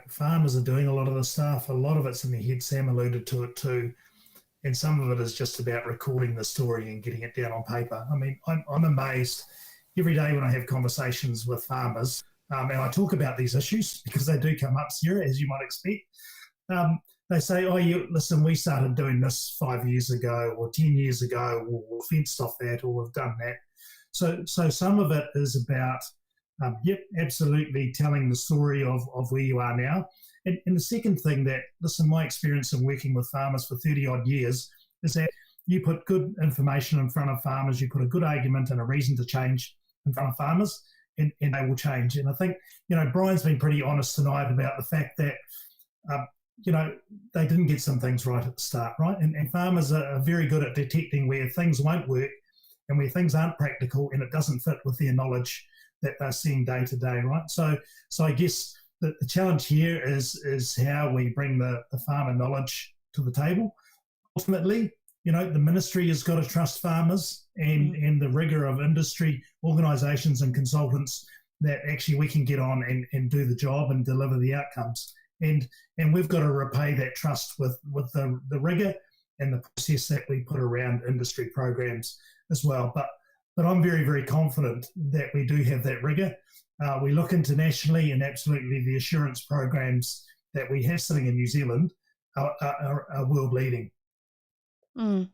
farmers are doing a lot of the stuff. A lot of it's in their head. Sam alluded to it too. And some of it is just about recording the story and getting it down on paper. I'm amazed every day when I have conversations with farmers, and I talk about these issues because they do come up, Sarah, as you might expect. They say, listen, we started doing this 5 years ago or 10 years ago, or we've fenced off that, or we've done that. So some of it is about, absolutely telling the story of where you are now. And the second thing that, listen, my experience in working with farmers for 30 odd years is that you put good information in front of farmers, you put a good argument and a reason to change in front of farmers, and they will change. And I think, Bryan's been pretty honest tonight about the fact that they didn't get some things right at the start, right? And farmers are very good at detecting where things won't work and where things aren't practical and it doesn't fit with their knowledge that they're seeing day to day, right? So I guess the challenge here is how we bring the farmer knowledge to the table. Ultimately, the ministry has got to trust farmers and the rigour of industry organisations and consultants that actually we can get on and do the job and deliver the outcomes. And we've got to repay that trust with the rigour and the process that we put around industry programs as well. But I'm very, very confident that we do have that rigour. We look internationally, and absolutely the assurance programs that we have sitting in New Zealand are world leading. Mm.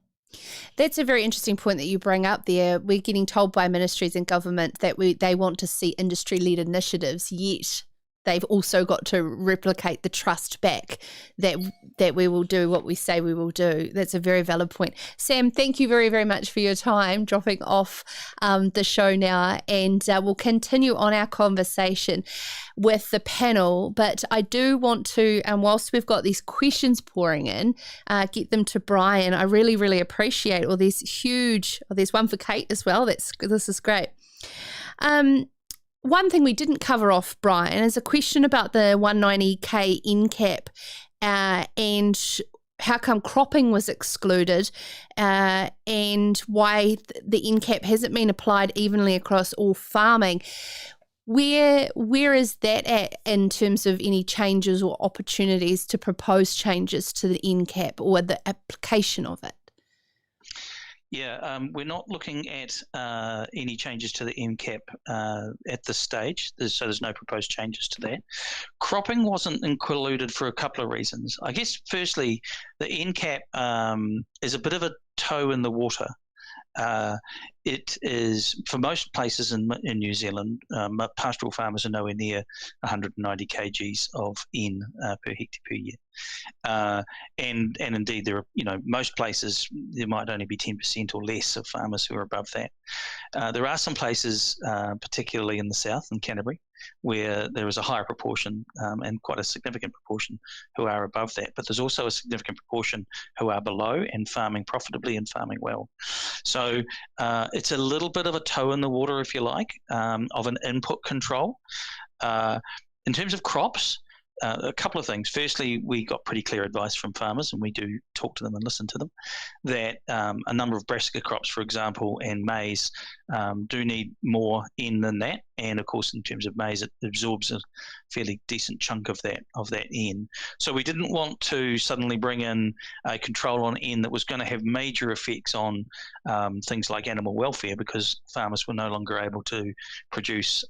That's a very interesting point that you bring up there. We're getting told by ministries and government that they want to see industry-led initiatives, yet they've also got to replicate the trust back that we will do what we say we will do. That's a very valid point. Sam, thank you very, very much for your time dropping off the show now, and we'll continue on our conversation with the panel. But I do want to, whilst we've got these questions pouring in, get them to Bryan. I really, really appreciate all these huge, there's one for Kate as well. This is great. One thing we didn't cover off, Bryan, is a question about the 190k NCAP and how come cropping was excluded and why the NCAP hasn't been applied evenly across all farming. Where is that at in terms of any changes or opportunities to propose changes to the NCAP or the application of it? Yeah, we're not looking at any changes to the NCAP at this stage, so there's no proposed changes to that. Cropping wasn't included for a couple of reasons. I guess, firstly, the NCAP is a bit of a toe in the water. It is, for most places in New Zealand, pastoral farmers are nowhere near 190 kgs of N per hectare per year. And indeed, there are, most places there might only be 10% or less of farmers who are above that. There are some places, particularly in the south, in Canterbury, where there is a higher proportion and quite a significant proportion who are above that. But there's also a significant proportion who are below and farming profitably and farming well. So it's a little bit of a toe in the water, if you like, of an input control. In terms of crops, a couple of things. Firstly, we got pretty clear advice from farmers, and we do talk to them and listen to them, that a number of brassica crops, for example, and maize do need more N than that. And of course, in terms of maize, it absorbs a fairly decent chunk of that N. So we didn't want to suddenly bring in a control on N that was going to have major effects on things like animal welfare, because farmers were no longer able to produce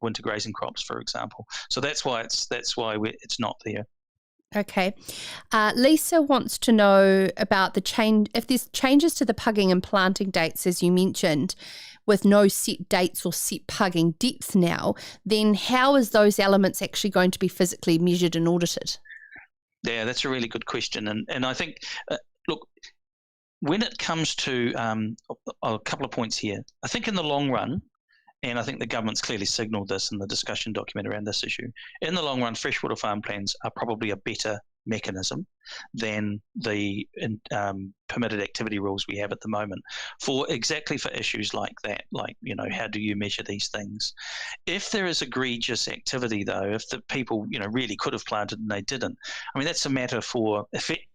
winter grazing crops, for example. So that's why it's not there. Okay. Lisa wants to know about the change, if there's changes to the pugging and planting dates, as you mentioned, with no set dates or set pugging depth now, then how is those elements actually going to be physically measured and audited? Yeah, that's a really good question. And I think, look, when it comes to a couple of points here, I think in the long run, and I think the government's clearly signalled this in the discussion document around this issue, in the long run, freshwater farm plans are probably a better mechanism than the permitted activity rules we have at the moment for issues like that, like, how do you measure these things? If there is egregious activity, though, if the people, really could have planted and they didn't, I mean, that's a matter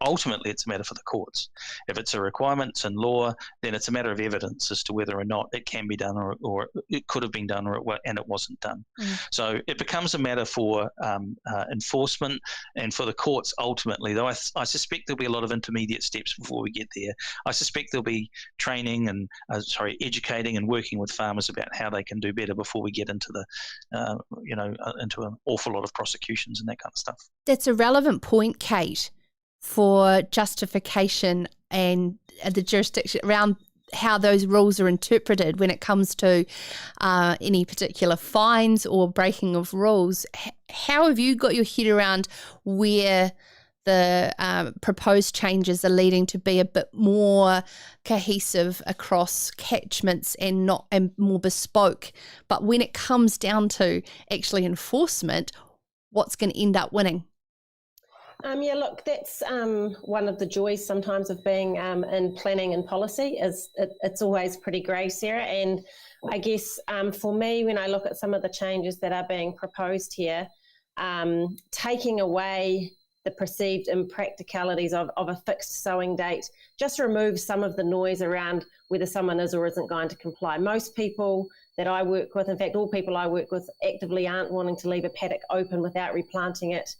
ultimately it's a matter for the courts. If it's a requirement, it's in law, then it's a matter of evidence as to whether or not it can be done or it could have been done and it wasn't done. So it becomes a matter for enforcement and for the courts ultimately, though I suspect there'll be a lot of intermediate steps before we get there. I suspect there'll be training and educating and working with farmers about how they can do better before we get into the into an awful lot of prosecutions and that kind of stuff. That's a relevant point, Kate, for justification and the jurisdiction around how those rules are interpreted when it comes to any particular fines or breaking of rules. How have you got your head around where the proposed changes are leading to be a bit more cohesive across catchments and more bespoke? But when it comes down to actually enforcement, what's going to end up winning? Yeah, look, that's one of the joys sometimes of being in planning and policy is it's always pretty grey, Sarah. And I guess for me, when I look at some of the changes that are being proposed here, taking away the perceived impracticalities of a fixed sowing date just removes some of the noise around whether someone is or isn't going to comply. Most people that I work with, in fact, all people I work with actively aren't wanting to leave a paddock open without replanting it.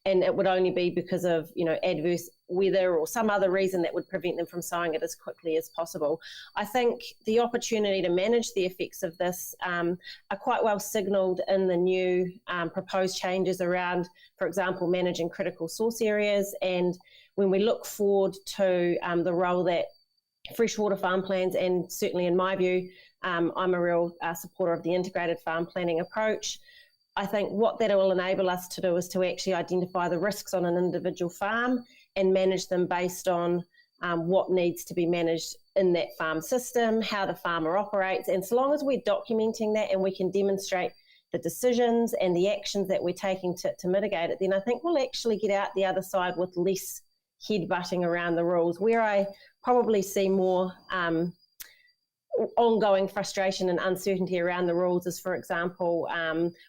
And it would only be because of, adverse weather or some other reason that would prevent them from sowing it as quickly as possible. I think the opportunity to manage the effects of this are quite well signalled in the new proposed changes around, for example, managing critical source areas. And when we look forward to the role that freshwater farm plans, and certainly in my view, I'm a real supporter of the integrated farm planning approach. I think what that will enable us to do is to actually identify the risks on an individual farm and manage them based on what needs to be managed in that farm system, how the farmer operates. And so long as we're documenting that and we can demonstrate the decisions and the actions that we're taking to mitigate it, then I think we'll actually get out the other side with less headbutting around the rules. Where I probably see more ongoing frustration and uncertainty around the rules is, for example,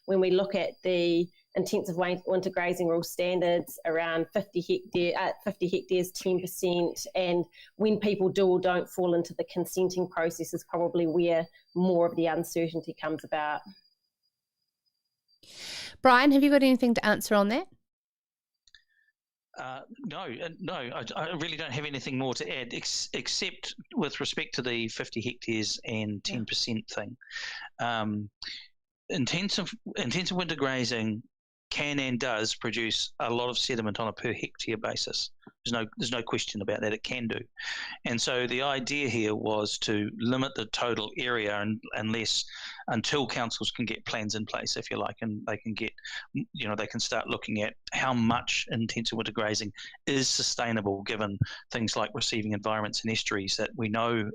when we look at the intensive winter grazing rule standards around 50 hectares, 10%, and when people do or don't fall into the consenting process is probably where more of the uncertainty comes about. Bryan, have you got anything to answer on that? No, I really don't have anything more to add, except with respect to the 50 hectares and 10% thing. Intensive winter grazing can and does produce a lot of sediment on a per hectare basis. There's no question about that. It can do. And so the idea here was to limit the total area until councils can get plans in place, if you like, and they can get, they can start looking at how much intensive winter grazing is sustainable given things like receiving environments and estuaries that we know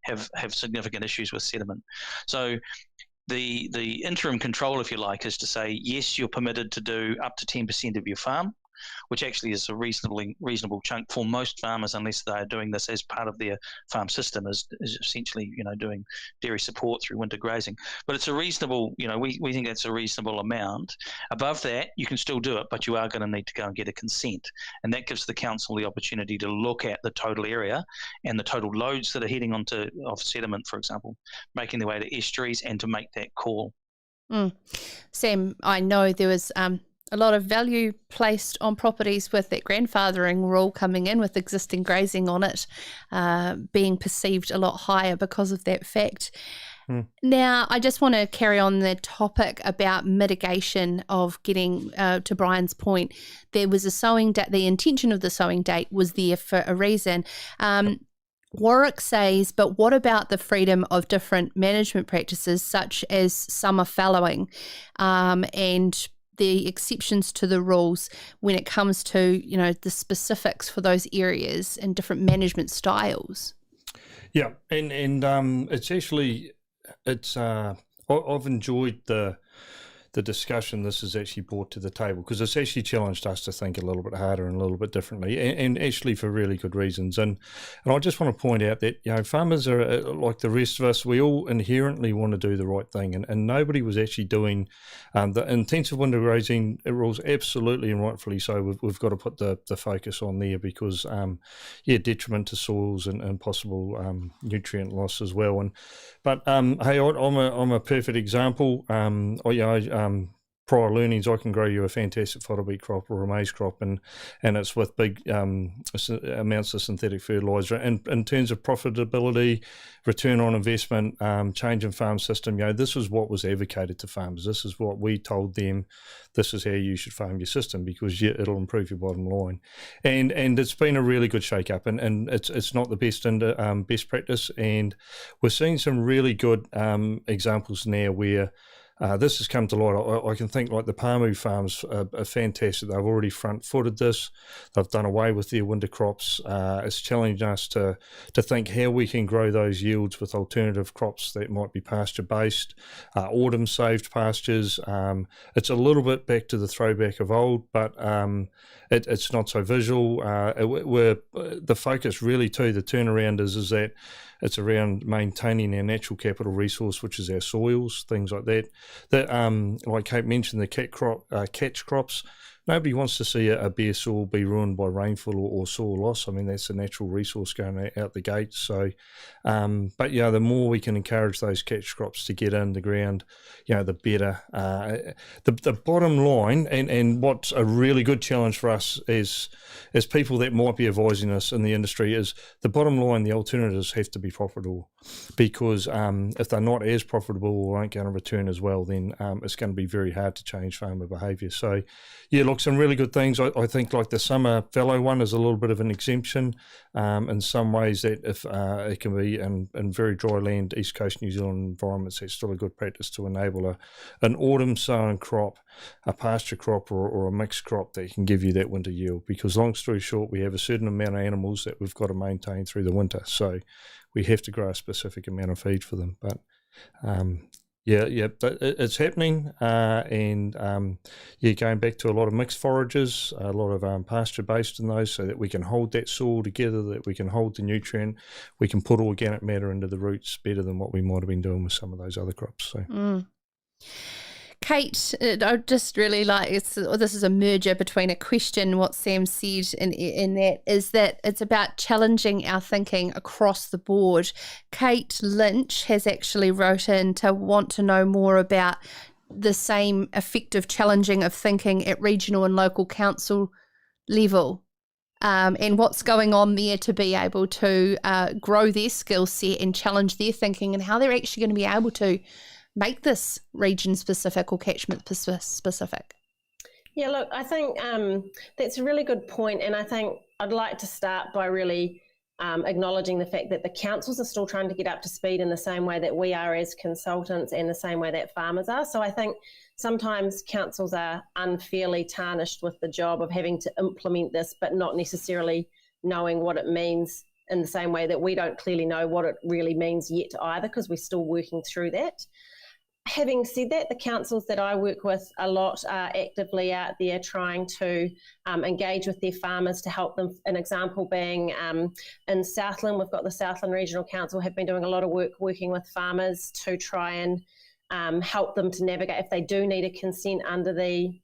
have significant issues with sediment. So the interim control, if you like, is to say, yes, you're permitted to do up to 10% of your farm, which actually is a reasonable chunk for most farmers, unless they are doing this as part of their farm system, is essentially, doing dairy support through winter grazing. But it's a reasonable, we think that's a reasonable amount. Above that, you can still do it, but you are going to need to go and get a consent. And that gives the council the opportunity to look at the total area and the total loads that are heading of sediment, for example, making their way to estuaries, and to make that call. Sam, I know there was a lot of value placed on properties with that grandfathering rule coming in, with existing grazing on it being perceived a lot higher because of that fact. Now, I just want to carry on the topic about mitigation of getting to Bryan's point. There was a sowing date. The intention of the sowing date was there for a reason. Warwick says, but what about the freedom of different management practices, such as summer fallowing and the exceptions to the rules when it comes to, the specifics for those areas and different management styles? Yeah, and I've enjoyed the discussion this has actually brought to the table, because it's actually challenged us to think a little bit harder and a little bit differently, and actually for really good reasons. And I just want to point out that farmers are like the rest of us. We all inherently want to do the right thing, and nobody was actually doing the intensive winter grazing rules. Absolutely and rightfully so. We've got to put the focus on there, because detriment to soils and possible nutrient loss as well. But hey, I'm a perfect example. Prior learnings, I can grow you a fantastic fodder wheat crop or a maize crop, and it's with big amounts of synthetic fertiliser. And in terms of profitability, return on investment, change in farm system, this is what was advocated to farmers. This is what we told them. This is how you should farm your system, because it'll improve your bottom line. And it's been a really good shake-up, and it's not the best practice. And we're seeing some really good examples now where this has come to light. I can think like the Palmu farms are fantastic. They've already front-footed this. They've done away with their winter crops. It's challenging us to think how we can grow those yields with alternative crops that might be pasture-based, autumn-saved pastures. It's a little bit back to the throwback of old, but it's not so visual. The focus really too, the turnaround is that it's around maintaining our natural capital resource, which is our soils, things like that. Like Kate mentioned, the catch crops. Nobody wants to see a bare soil be ruined by rainfall or soil loss. I mean, that's a natural resource going out the gate. So, but the more we can encourage those catch crops to get in the ground, the better. The bottom line, and what's a really good challenge for us as people that might be advising us in the industry, is the bottom line, the alternatives have to be profitable, because if they're not as profitable or aren't going to return as well, then it's going to be very hard to change farmer behaviour. So, look, some really good things. I think like the summer fallow one is a little bit of an exemption in some ways, that if it can be in very dry land, East Coast New Zealand environments, that's still a good practice to enable an autumn sown crop, a pasture crop or a mixed crop that can give you that winter yield. Because long story short, we have a certain amount of animals that we've got to maintain through the winter. So we have to grow a specific amount of feed for them. But it's happening, and going back to a lot of mixed forages, a lot of pasture-based in those, so that we can hold that soil together, that we can hold the nutrient, we can put organic matter into the roots better than what we might have been doing with some of those other crops. So. Kate, I just really this is a merger between a question, what Sam said, in that is that it's about challenging our thinking across the board. Kate Lynch has actually wrote in to want to know more about the same effective challenging of thinking at regional and local council level, and what's going on there to be able to grow their skill set and challenge their thinking, and how they're actually going to be able to make this region specific or catchment specific. Yeah, look, I think that's a really good point, and I think I'd like to start by really acknowledging the fact that the councils are still trying to get up to speed in the same way that we are as consultants and the same way that farmers are. So I think sometimes councils are unfairly tarnished with the job of having to implement this, but not necessarily knowing what it means, in the same way that we don't clearly know what it really means yet either, because we're still working through that. Having said that, the councils that I work with a lot are actively out there trying to engage with their farmers to help them. An example being in Southland, we've got the Southland Regional Council have been doing a lot of work working with farmers to try and help them to navigate if they do need a consent under the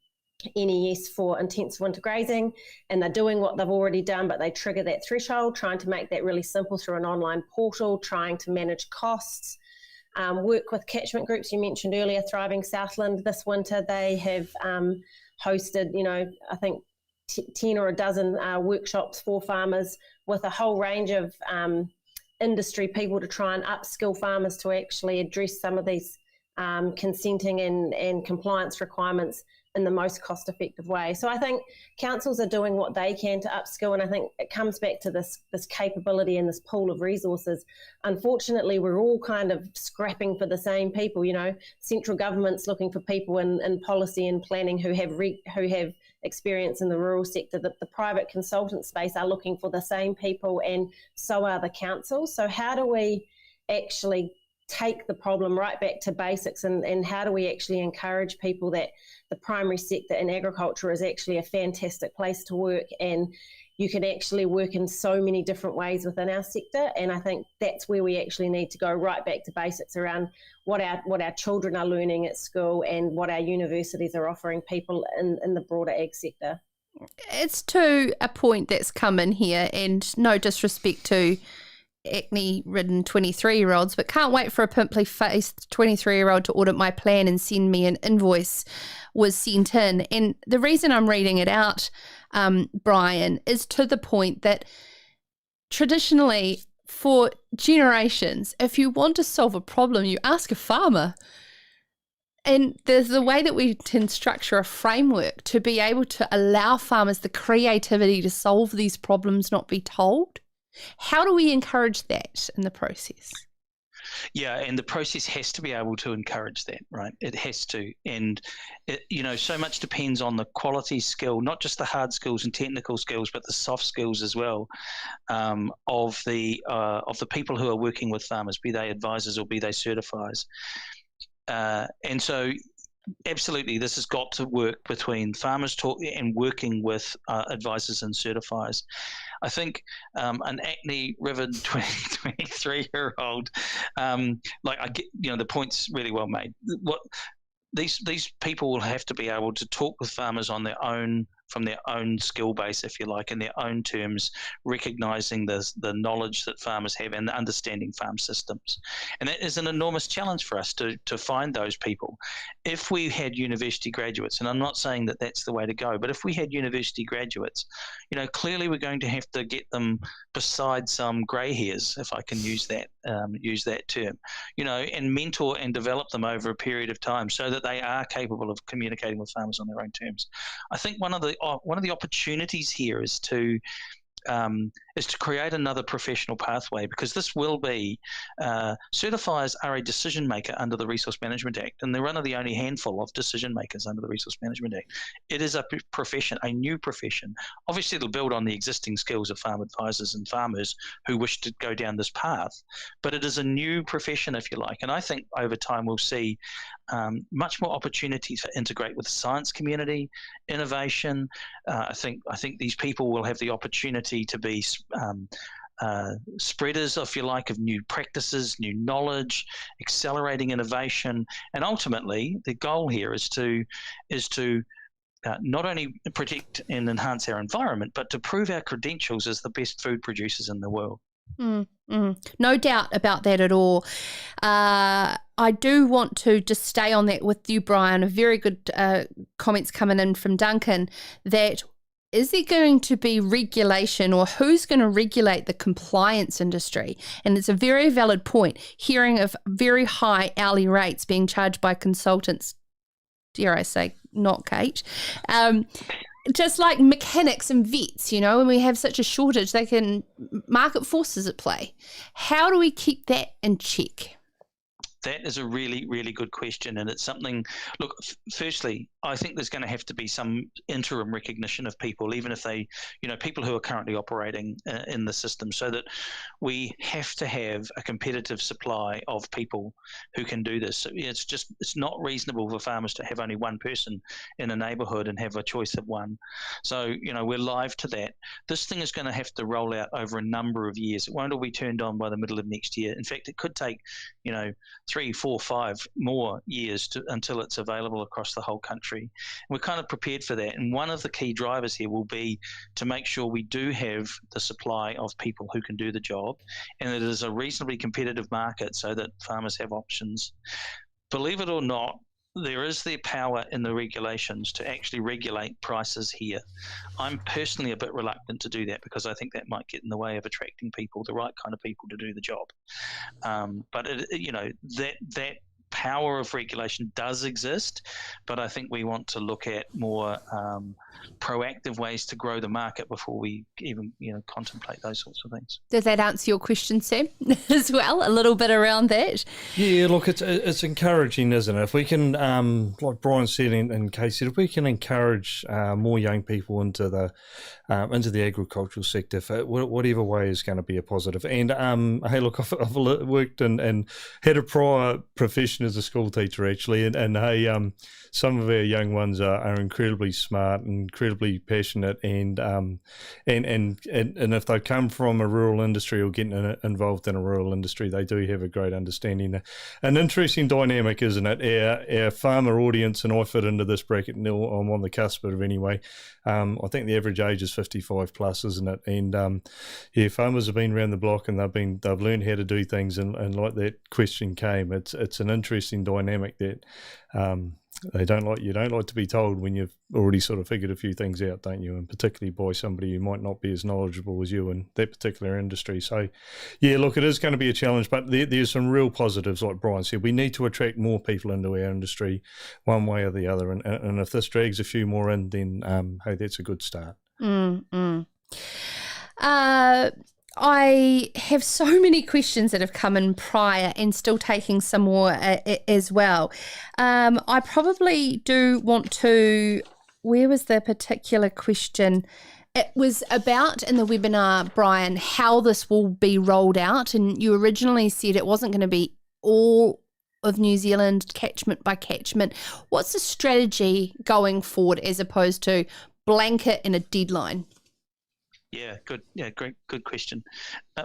NES for intensive winter grazing, and they're doing what they've already done, but they trigger that threshold, trying to make that really simple through an online portal, trying to manage costs. Work with catchment groups. You mentioned earlier Thriving Southland. This winter they have hosted, I think 10 or a dozen workshops for farmers with a whole range of industry people to try and upskill farmers to actually address some of these consenting and compliance requirements in the most cost-effective way. So I think councils are doing what they can to upskill, and I think it comes back to this capability and this pool of resources. Unfortunately, we're all kind of scrapping for the same people. Central government's looking for people in policy and planning who have experience in the rural sector. The private consultant space are looking for the same people, and so are the councils. So how do we actually take the problem right back to basics, and how do we actually encourage people that the primary sector in agriculture is actually a fantastic place to work, and you can actually work in so many different ways within our sector. And I think that's where we actually need to go right back to basics around what our children are learning at school and what our universities are offering people in the broader ag sector. It's to a point that's come in here, and no disrespect to acne-ridden 23-year-olds, but can't wait for a pimply-faced 23-year-old to audit my plan and send me an invoice was sent in. And the reason I'm reading it out, Bryan, is to the point that traditionally for generations, if you want to solve a problem, you ask a farmer. And there's the way that we can structure a framework to be able to allow farmers the creativity to solve these problems, not be told. How do we encourage that in the process? Yeah, and the process has to be able to encourage that, right? It has to, and so much depends on the quality skill, not just the hard skills and technical skills, but the soft skills as well, of the people who are working with farmers, be they advisors or be they certifiers, and so. Absolutely, this has got to work between farmers and working with advisors and certifiers. I think an acne-riven 23-year-old, I get, the point's really well made. What these people will have to be able to talk with farmers on their own, from their own skill base, if you like, in their own terms, recognising the knowledge that farmers have and understanding farm systems. And that is an enormous challenge for us to find those people. If we had university graduates, and I'm not saying that that's the way to go, but if we had university graduates, clearly we're going to have to get them beside some grey hairs, if I can use that term, and mentor and develop them over a period of time so that they are capable of communicating with farmers on their own terms. I think one of the opportunities here is to create another professional pathway, because this will be certifiers are a decision maker under the Resource Management Act, and they're one of the only handful of decision makers under the Resource Management Act. It is a profession, a new profession. Obviously, it'll build on the existing skills of farm advisors and farmers who wish to go down this path, but it is a new profession, if you like. And I think over time we'll see much more opportunities to integrate with the science community, innovation. I think these people will have the opportunity to be spreaders, if you like, of new practices, new knowledge, accelerating innovation, and ultimately the goal here is to not only protect and enhance our environment, but to prove our credentials as the best food producers in the world. No doubt about that at all. I do want to just stay on that with you, Bryan. A very good comments coming in from Duncan that is there going to be regulation, or who's going to regulate the compliance industry? And it's a very valid point, hearing of very high hourly rates being charged by consultants, dare I say, not Kate, just like mechanics and vets, when we have such a shortage, they can market forces at play. How do we keep that in check? That is a really, really good question, and it's something. Look, firstly, I think there's going to have to be some interim recognition of people, even if they, people who are currently operating in the system, so that we have to have a competitive supply of people who can do this. It's not reasonable for farmers to have only one person in a neighbourhood and have a choice of one. So, we're live to that. This thing is going to have to roll out over a number of years. It won't all be turned on by the middle of next year. In fact, it could take, 3, 4, 5 more years until it's available across the whole country. And we're kind of prepared for that. And one of the key drivers here will be to make sure we do have the supply of people who can do the job, and it is a reasonably competitive market so that farmers have options. Believe it or not, there is the power in the regulations to actually regulate prices here. I'm personally a bit reluctant to do that because I think that might get in the way of attracting people, the right kind of people to do the job. But that power of regulation does exist, but I think we want to look at more proactive ways to grow the market before we even contemplate those sorts of things. Does that answer your question, Sam, as well? A little bit around that? Yeah, look, it's encouraging, isn't it? If we can, like Bryan said and Kate said, if we can encourage more young people into the agricultural sector, for whatever way is going to be a positive. And hey, look, I've worked and had a prior profession as a school teacher actually, and hey, some of our young ones are incredibly smart, incredibly passionate, and if they come from a rural industry or getting involved in a rural industry, they do have a great understanding. An interesting dynamic, isn't it? Our farmer audience, and I fit into this bracket, and I'm on the cusp of it anyway. I think the average age is 55 plus, isn't it? And farmers have been around the block and they've learned how to do things, and like that question came, it's an interesting dynamic that you don't like to be told when you've already sort of figured a few things out, don't you? And particularly by somebody who might not be as knowledgeable as you in that particular industry. So, yeah, look, it is going to be a challenge, but there's some real positives, like Bryan said. We need to attract more people into our industry one way or the other. And if this drags a few more in, then, hey, that's a good start. I have so many questions that have come in prior and still taking some more as well. I probably do want to, where was the particular question? It was about in the webinar, Bryan, how this will be rolled out. And you originally said it wasn't going to be all of New Zealand catchment by catchment. What's the strategy going forward as opposed to blanket and a deadline? Yeah, good. Yeah, good question.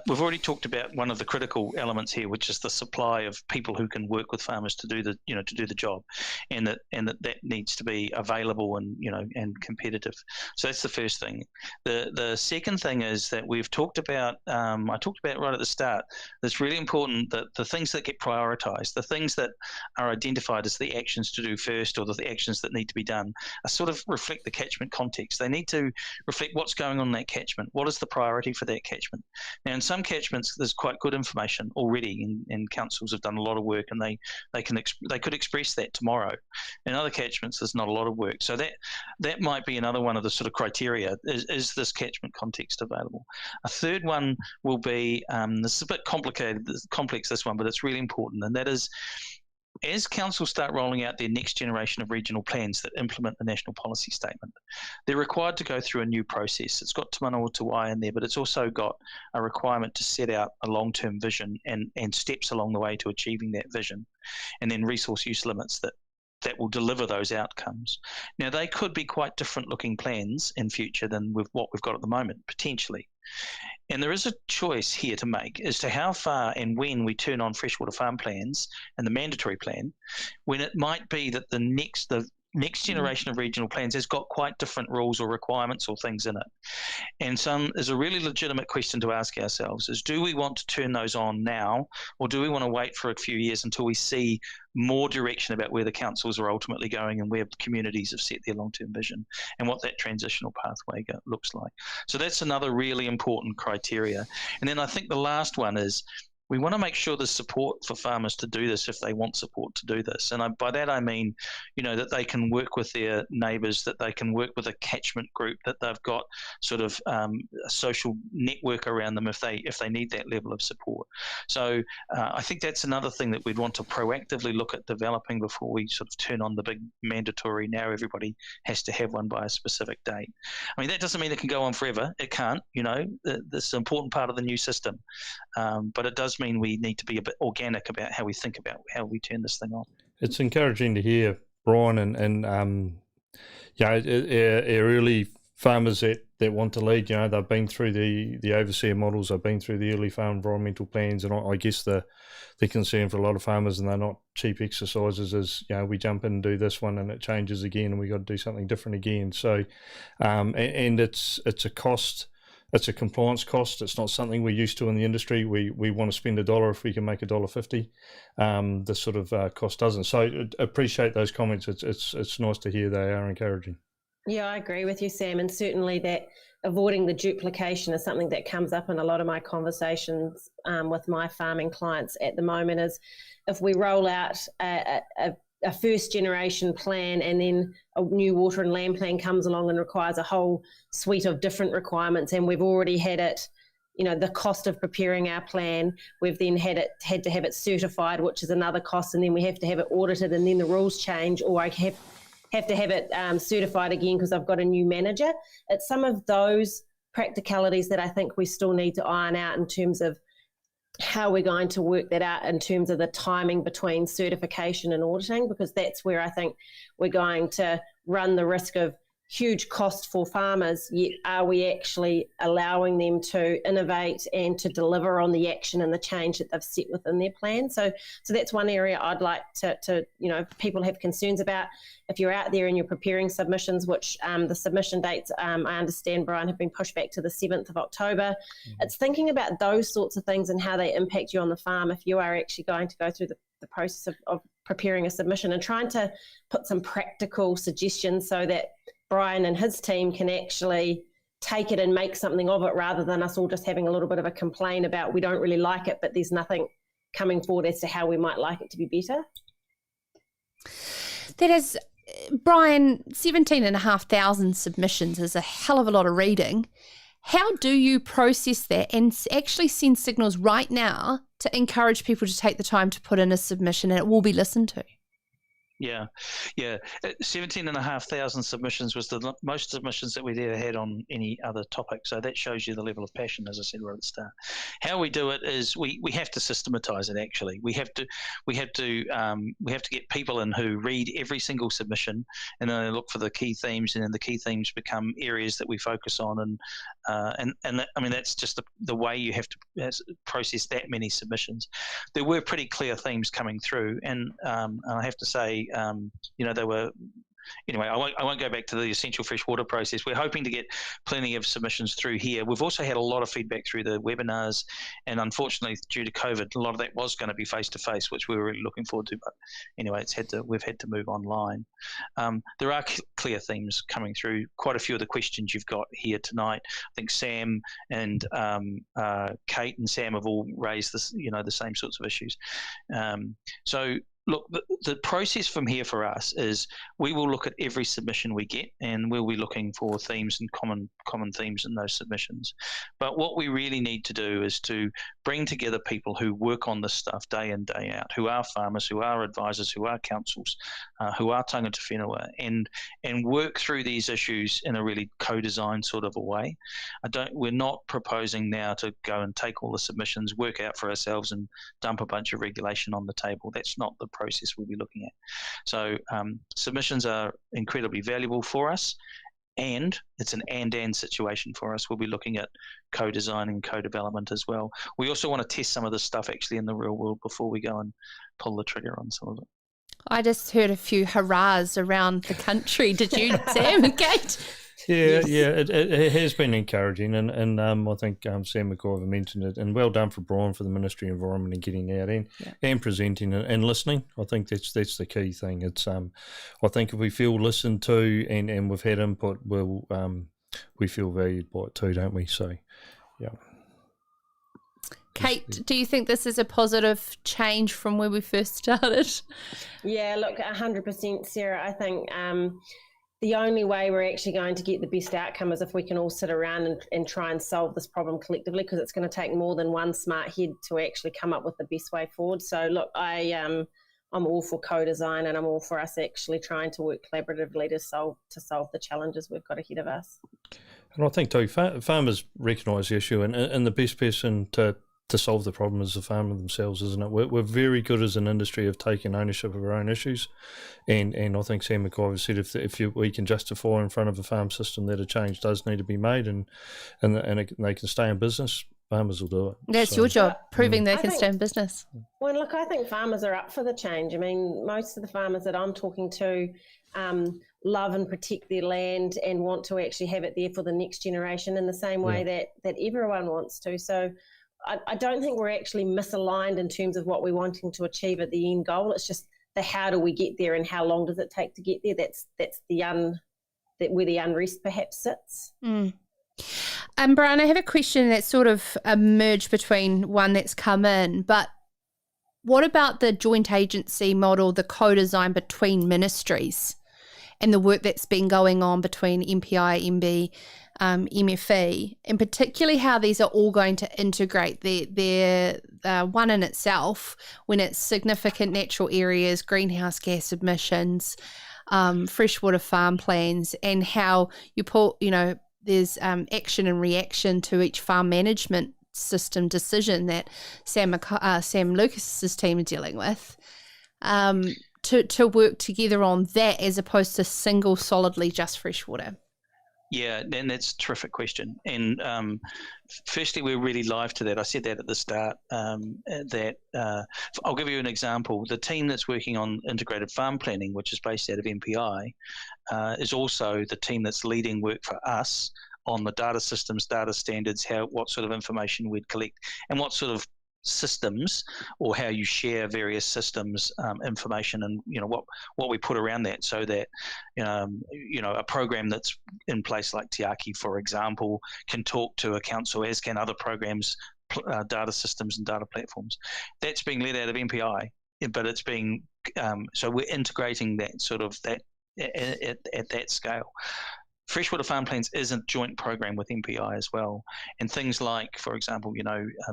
We've already talked about one of the critical elements here, which is the supply of people who can work with farmers to do the job, and that needs to be available and competitive. So that's the first thing. The second thing is that we've talked about. I talked about right at the start. It's really important that the things that get prioritised, the things that are identified as the actions to do first, or the actions that need to be done, are sort of reflect the catchment context. They need to reflect what's going on in that catchment. What is the priority for that catchment? Now, in some catchments, there's quite good information already, and councils have done a lot of work, and they could express that tomorrow. In other catchments, there's not a lot of work. So that might be another one of the sort of criteria. Is this catchment context available? A third one will be, this is a bit complicated, complex, this one, but it's really important, and that is, as councils start rolling out their next generation of regional plans that implement the national policy statement, they're required to go through a new process. It's got Te Mana o Te Wai in there, but it's also got a requirement to set out a long-term vision and steps along the way to achieving that vision, and then resource use limits that will deliver those outcomes. Now, they could be quite different looking plans in future than with what we've got at the moment, potentially. And there is a choice here to make as to how far and when we turn on freshwater farm plans and the mandatory plan, when it might be that the next generation of regional plans has got quite different rules or requirements or things in it. And there's a really legitimate question to ask ourselves is, do we want to turn those on now, or do we want to wait for a few years until we see more direction about where the councils are ultimately going and where communities have set their long-term vision and what that transitional pathway looks like? So that's another really important criteria. And then I think the last one is, we want to make sure there's support for farmers to do this if they want support to do this. And by that I mean, that they can work with their neighbours, that they can work with a catchment group, that they've got sort of a social network around them if they need that level of support. So I think that's another thing that we'd want to proactively look at developing before we sort of turn on the big mandatory, now everybody has to have one by a specific date. I mean, that doesn't mean it can go on forever. It can't, this is an important part of the new system. But it does mean we need to be a bit organic about how we think about how we turn this thing on. It's encouraging to hear, Bryan, and our early farmers that want to lead. They've been through the overseer models, they've been through the early farm environmental plans, and I guess the concern for a lot of farmers, and they're not cheap exercises, is we jump in and do this one and it changes again and we got to do something different again. So and it's a cost. It's a compliance cost. It's not something we're used to in the industry. We want to spend $1 if we can make $1.50. This sort of cost doesn't. So appreciate those comments. It's nice to hear they are encouraging. Yeah, I agree with you, Sam, and certainly that avoiding the duplication is something that comes up in a lot of my conversations with my farming clients at the moment. Is if we roll out a first generation plan and then a new water and land plan comes along and requires a whole suite of different requirements, and we've already had it, the cost of preparing our plan, we've then had to have it certified, which is another cost, and then we have to have it audited, and then the rules change, or I have to have it certified again because I've got a new manager. It's some of those practicalities that I think we still need to iron out in terms of how we're going to work that out in terms of the timing between certification and auditing, because that's where I think we're going to run the risk of huge cost for farmers, yet are we actually allowing them to innovate and to deliver on the action and the change that they've set within their plan? So that's one area I'd like to people have concerns about. If you're out there and you're preparing submissions, which the submission dates, I understand, Bryan, have been pushed back to the 7th of October. It's thinking about those sorts of things and how they impact you on the farm if you are actually going to go through the process of preparing a submission, and trying to put some practical suggestions so that Bryan and his team can actually take it and make something of it, rather than us all just having a little bit of a complaint about we don't really like it, but there's nothing coming forward as to how we might like it to be better. That is, Bryan, 17,500 submissions is a hell of a lot of reading. How do you process that and actually send signals right now to encourage people to take the time to put in a submission and it will be listened to? Yeah. 17,500 submissions was the most submissions that we'd ever had on any other topic. So that shows you the level of passion, as I said right at the start. How we do it is we have to systematize it. Actually, we have to get people in who read every single submission, and then they look for the key themes, and then the key themes become areas that we focus on. And I mean, that's just the way you have to process that many submissions. There were pretty clear themes coming through, and I have to say, they were. Anyway, I won't go back to the essential freshwater process. We're hoping to get plenty of submissions through here. We've also had a lot of feedback through the webinars, and unfortunately, due to COVID, a lot of that was going to be face-to-face, which we were really looking forward to. But anyway, we've had to move online. There are clear themes coming through. Quite a few of the questions you've got here tonight. I think Sam and Kate and Sam have all raised this, the same sorts of issues. So. Look, the process from here for us is we will look at every submission we get, and we'll be looking for themes and common themes in those submissions. But what we really need to do is to bring together people who work on this stuff day in, day out, who are farmers, who are advisors, who are councils, who are tangata whenua, and work through these issues in a really co-designed sort of a way. We're not proposing now to go and take all the submissions, work out for ourselves, and dump a bunch of regulation on the table. That's not the process we'll be looking at. So submissions are incredibly valuable for us, and it's an and situation for us. We'll be looking at co-design and co-development as well. We also want to test some of this stuff actually in the real world before we go and pull the trigger on some of it. I just heard a few hurrahs around the country. Did you, Sam and Kate? Yeah, it has been encouraging, and I think Sam McIvor mentioned it, and well done for Bryan for the Ministry of Environment and getting out and presenting and listening. I think that's the key thing. It's I think if we feel listened to and we've had input, we feel valued by it too, don't we? So, yeah. Kate, do you think this is a positive change from where we first started? Yeah, look, 100%, Sarah. I think the only way we're actually going to get the best outcome is if we can all sit around and try and solve this problem collectively, because it's going to take more than one smart head to actually come up with the best way forward. So look, I'm all for co-design, and I'm all for us actually trying to work collaboratively to solve the challenges we've got ahead of us. And I think too, farmers recognise the issue, and the best person to solve the problem is the farmer themselves, isn't it? We're very good as an industry of taking ownership of our own issues, and I think Sam McIvor said if we can justify in front of a farm system that a change does need to be made and they can stay in business, farmers will do it. That's your job, proving they can stay in business. Well, look, I think farmers are up for the change. I mean, most of the farmers that I'm talking to love and protect their land and want to actually have it there for the next generation in the same way that everyone wants to. So I don't think we're actually misaligned in terms of what we're wanting to achieve at the end goal. It's just the how do we get there and how long does it take to get there. That's where the unrest perhaps sits. Bryan, I have a question that's sort of a merge between one that's come in, but what about the joint agency model, the co-design between ministries and the work that's been going on between MPI, MB, MFE, and particularly how these are all going to integrate their one in itself when it's significant natural areas, greenhouse gas emissions, freshwater farm plans, and how you pull, there's action and reaction to each farm management system decision that Sam Lucas's team are dealing with, to work together on that as opposed to single solidly just freshwater. Yeah, and that's a terrific question. And firstly, we're really live to that. I said that at the start. I'll give you an example. The team that's working on integrated farm planning, which is based out of MPI, is also the team that's leading work for us on the data systems, data standards, what sort of information we'd collect, and what sort of systems or how you share various systems information, and what we put around that, so that a program that's in place like Te Aki, for example, can talk to a council, as can other programs, data systems and data platforms. That's being led out of MPI, but it's being so we're integrating that sort of that at that scale. Freshwater Farm Plans is a joint program with MPI as well. And things like, for example,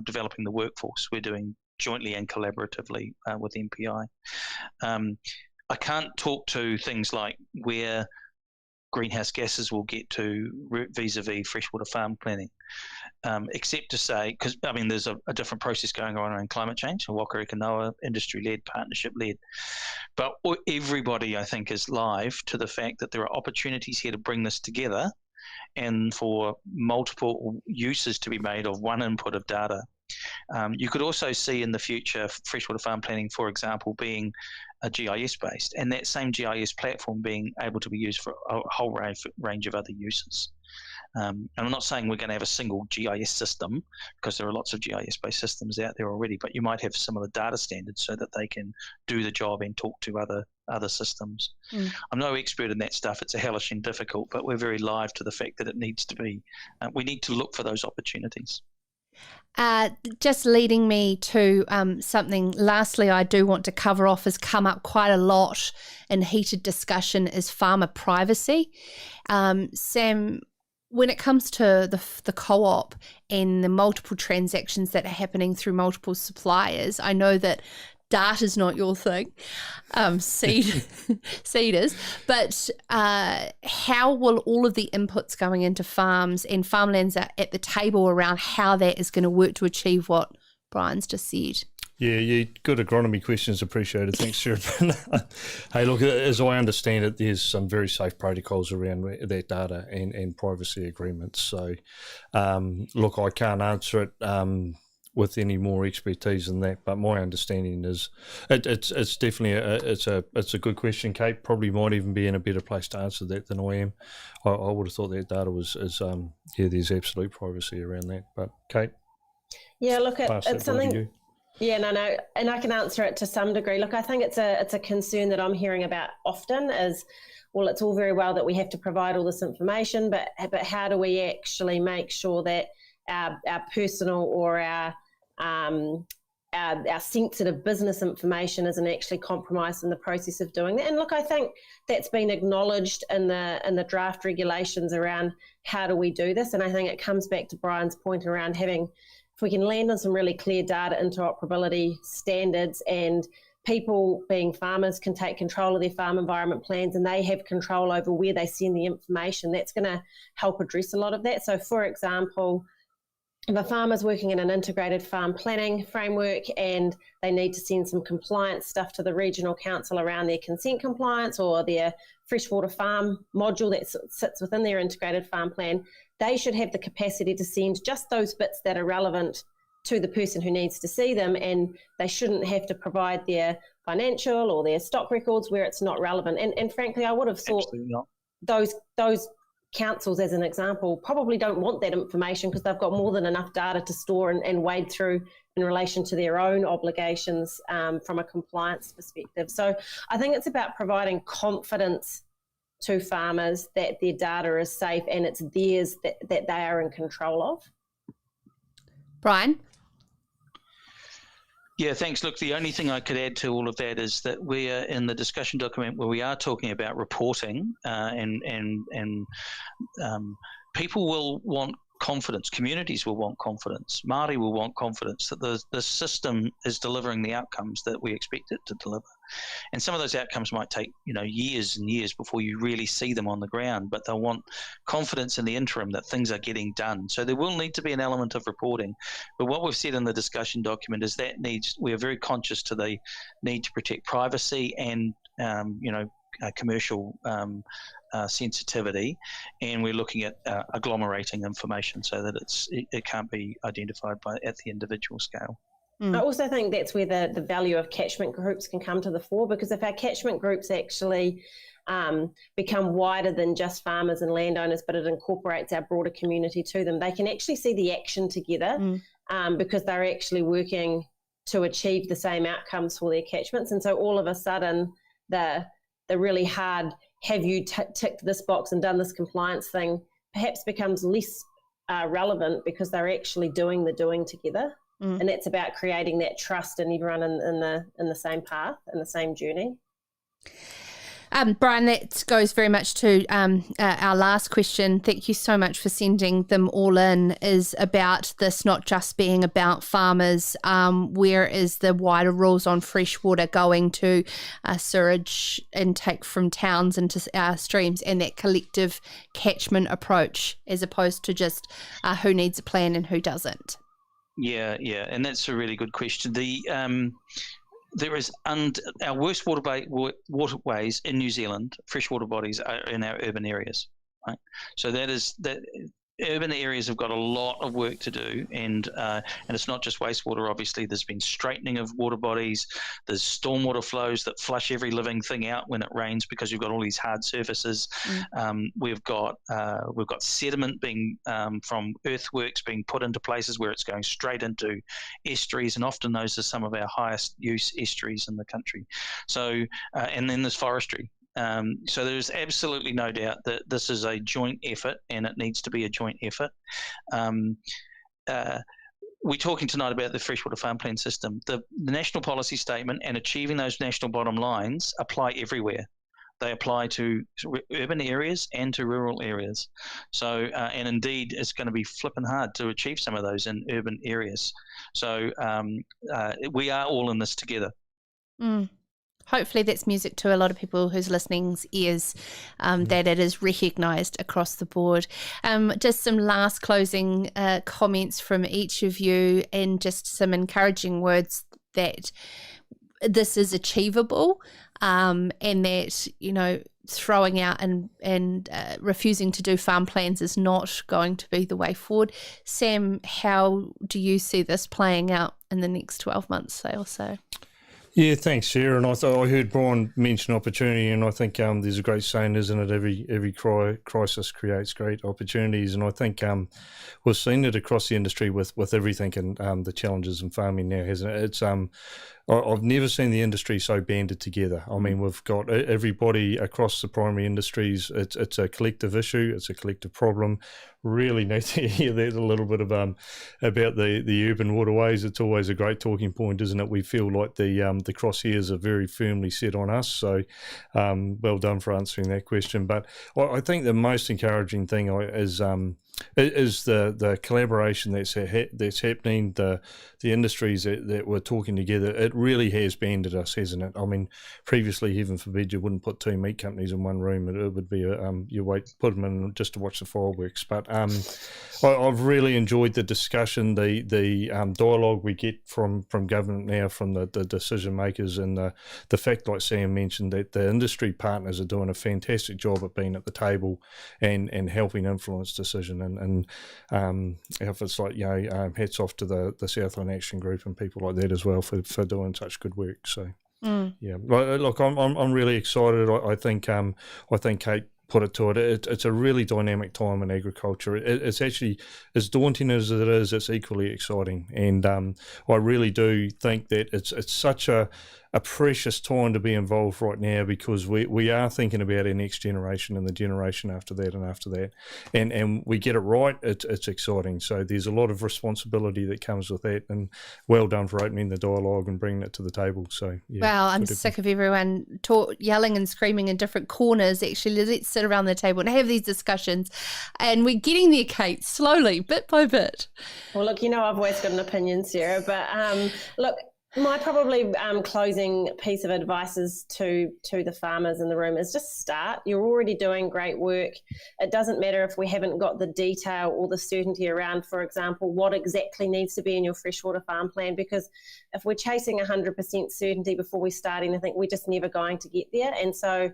developing the workforce, we're doing jointly and collaboratively with MPI. I can't talk to things like where greenhouse gases will get to vis-a-vis freshwater farm planning, except to say, because there's a different process going on around climate change, Wakareka Noa, industry-led, partnership-led, but everybody, I think, is live to the fact that there are opportunities here to bring this together and for multiple uses to be made of one input of data. You could also see in the future freshwater farm planning, for example, being a GIS-based, and that same GIS platform being able to be used for a whole range of other uses. And I'm not saying we're going to have a single GIS system, because there are lots of GIS-based systems out there already, but you might have similar data standards so that they can do the job and talk to other systems. I'm no expert in that stuff. It's a hellish and difficult, but we're very live to the fact that it needs to be. We need to look for those opportunities. Just leading me to something lastly I do want to cover off, has come up quite a lot in heated discussion, is farmer privacy. Sam, when it comes to the co-op and the multiple transactions that are happening through multiple suppliers, I know that data is not your thing, seed is, but how will all of the inputs going into farms and farmlands are at the table around how that is going to work to achieve what Bryan's just said? Yeah, good agronomy questions, appreciated. Thanks, Sarah. Hey, look, as I understand it, there's some very safe protocols around that data and privacy agreements. So, look, I can't answer it with any more expertise than that, but my understanding is it's definitely it's a good question. Kate probably might even be in a better place to answer that than I am. I would have thought that data there's absolute privacy around that. But Kate, look, it's something. No, and I can answer it to some degree. Look, I think it's a concern that I'm hearing about often is, well, it's all very well that we have to provide all this information, but how do we actually make sure that our personal or our sensitive business information isn't actually compromised in the process of doing that? And look, I think that's been acknowledged in the draft regulations around how do we do this. And I think it comes back to Bryan's point around if we can land on some really clear data interoperability standards, and people being farmers can take control of their farm environment plans and they have control over where they send the information, that's going to help address a lot of that. So, for example, if a farmer's working in an integrated farm planning framework and they need to send some compliance stuff to the regional council around their consent compliance or their freshwater farm module that sits within their integrated farm plan, they should have the capacity to send just those bits that are relevant to the person who needs to see them, and they shouldn't have to provide their financial or their stock records where it's not relevant. And frankly, I would have thought those councils, as an example, probably don't want that information because they've got more than enough data to store and wade through in relation to their own obligations from a compliance perspective. So I think it's about providing confidence to farmers that their data is safe and it's theirs, that they are in control of. Bryan? Yeah, thanks. Look, the only thing I could add to all of that is that we are in the discussion document where we are talking about reporting and people will want confidence, communities will want confidence, Māori will want confidence that the system is delivering the outcomes that we expect it to deliver. And some of those outcomes might take, years and years before you really see them on the ground, but they'll want confidence in the interim that things are getting done. So there will need to be an element of reporting. But what we've said in the discussion document is that we are very conscious to the need to protect privacy and, commercial sensitivity, and we're looking at agglomerating information so that it can't be identified at the individual scale. I also think that's where the value of catchment groups can come to the fore, because if our catchment groups actually become wider than just farmers and landowners, but it incorporates our broader community to them, they can actually see the action together because they're actually working to achieve the same outcomes for their catchments. And so all of a sudden, the really hard, have you ticked this box and done this compliance thing, perhaps becomes less relevant because they're actually doing the doing together. And that's about creating that trust and everyone in the same path and the same journey. Bryan, that goes very much to our last question. Thank you so much for sending them all in, is about this not just being about farmers. Where is the wider rules on freshwater going to sewage intake from towns into streams, and that collective catchment approach as opposed to just who needs a plan and who doesn't? Yeah, and that's a really good question. There is our worst waterways in New Zealand, freshwater bodies, are in our urban areas, right? So that urban areas have got a lot of work to do, and it's not just wastewater. Obviously, there's been straightening of water bodies. There's stormwater flows that flush every living thing out when it rains because you've got all these hard surfaces. We've got sediment being from earthworks being put into places where it's going straight into estuaries, and often those are some of our highest use estuaries in the country. So and then there's forestry. So there's absolutely no doubt that this is a joint effort, and it needs to be a joint effort. We're talking tonight about the freshwater farm plan system. The national policy statement and achieving those national bottom lines apply everywhere. They apply to urban areas and to rural areas. So, and indeed, it's going to be flipping hard to achieve some of those in urban areas. So we are all in this together. Hopefully that's music to a lot of people who's listening's ears, that it is recognised across the board. Just some last closing comments from each of you, and just some encouraging words that this is achievable, and that, you know, throwing out and refusing to do farm plans is not going to be the way forward. Sam, how do you see this playing out in the next 12 months, say, or so? Yeah, thanks, Sarah. And I heard Bryan mention opportunity, and I think there's a great saying, isn't it? Every crisis creates great opportunities, and I think we've seen it across the industry with everything and the challenges in farming now, hasn't it? It's I've never seen the industry so banded together. I mean, we've got everybody across the primary industries. It's a collective issue. It's a collective problem. Really need to hear that a little bit about the urban waterways. It's always a great talking point, isn't it? We feel like the crosshairs are very firmly set on us. So well done for answering that question. But I think the most encouraging thing is the collaboration that's happening, the industries that we're talking together. It really has banded us, hasn't it? I mean, previously, heaven forbid, you wouldn't put two meat companies in one room. It would be put them in just to watch the fireworks. But I've really enjoyed the discussion, the dialogue we get from government now, from the decision makers, and the fact, like Sam mentioned, that the industry partners are doing a fantastic job at being at the table and helping influence decision. And efforts like, hats off to the Southland Action Group and people like that as well for doing such good work. So yeah, look, I'm really excited. I think Kate put it to it. It's a really dynamic time in agriculture. It's actually, as daunting as it is, it's equally exciting. And I really do think that it's such a precious time to be involved right now, because we are thinking about our next generation and the generation after that and after that. And we get it right, it's exciting. So there's a lot of responsibility that comes with that, and well done for opening the dialogue and bringing it to the table. So yeah. Well, I'm sick of everyone yelling and screaming in different corners. Actually, let's sit around the table and have these discussions. And we're getting there, Kate, slowly, bit by bit. Well, look, I've always got an opinion, Sarah, but look, my probably closing piece of advice is to the farmers in the room is just start. You're already doing great work. It doesn't matter if we haven't got the detail or the certainty around, for example, what exactly needs to be in your freshwater farm plan, because if we're chasing 100% certainty before we start anything, we're just never going to get there. And so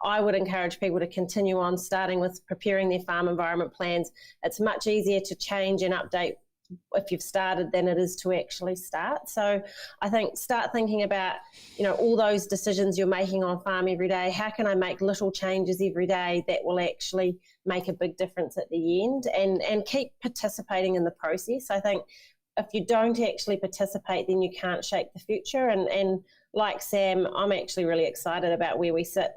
I would encourage people to continue on starting with preparing their farm environment plans. It's much easier to change and update if you've started than it is to actually start. So I think start thinking about, all those decisions you're making on farm every day. How can I make little changes every day that will actually make a big difference at the end, and keep participating in the process. I think if you don't actually participate, then you can't shape the future. And like Sam, I'm actually really excited about where we sit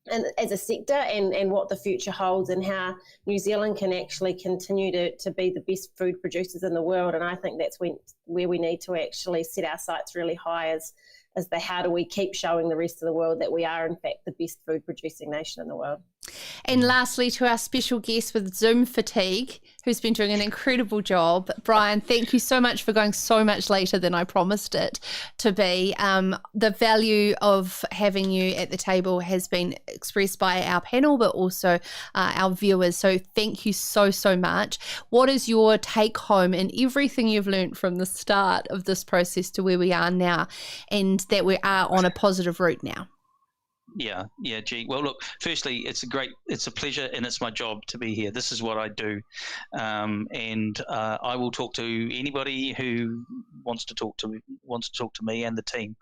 and as a sector and what the future holds, and how New Zealand can actually continue to be the best food producers in the world. And I think that's where we need to actually set our sights really high as the how do we keep showing the rest of the world that we are in fact the best food producing nation in the world. And lastly, to our special guest with Zoom fatigue, who's been doing an incredible job, Bryan, thank you so much for going so much later than I promised it to be. The value of having you at the table has been expressed by our panel, but also our viewers. So thank you so, so much. What is your take home in everything you've learned from the start of this process to where we are now, and that we are on a positive route now? Yeah, gee. Well, look, firstly, it's a pleasure, and it's my job to be here. This is what I do, and I will talk to anybody who wants to talk to me and the team,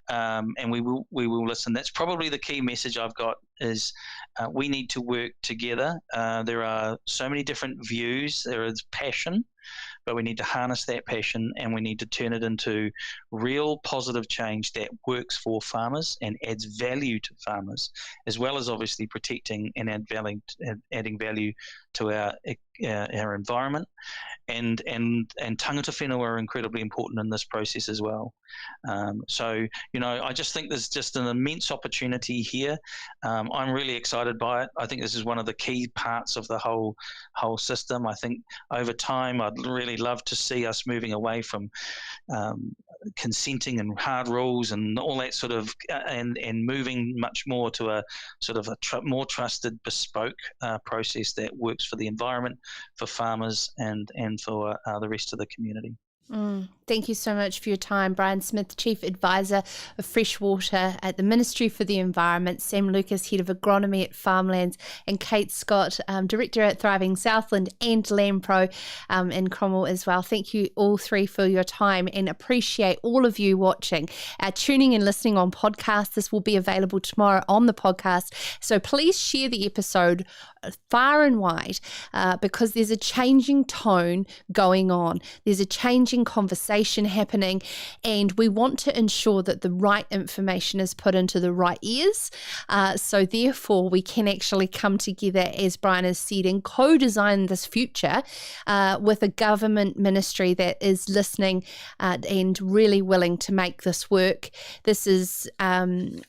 and we will listen. That's probably the key message I've got is we need to work together. There are so many different views. There is passion, but we need to harness that passion and we need to turn it into real positive change that works for farmers and adds value to farmers, as well as obviously protecting and adding value to our environment. And tangata whenua are incredibly important in this process as well. So, I just think there's just an immense opportunity here. I'm really excited by it. I think this is one of the key parts of the whole system. I think over time, I'd really love to see us moving away from consenting and hard rules and all that sort of, and moving much more to a sort of more trusted, bespoke process that works for the environment, for farmers, and for the rest of the community. Thank you so much for your time. Bryan Smith, Chief Advisor of Freshwater at the Ministry for the Environment, Sam Lucas, Head of Agronomy at Farmlands, and Kate Scott, Director at Thriving Southland and Landpro in Cromwell as well. Thank you all three for your time, and appreciate all of you watching, tuning and listening on podcast. This will be available tomorrow on the podcast, so please share the episode far and wide because there's a changing tone going on. There's a changing conversation happening, and we want to ensure that the right information is put into the right ears, so therefore we can actually come together, as Bryan has said, and co-design this future with a government ministry that is listening and really willing to make this work. This has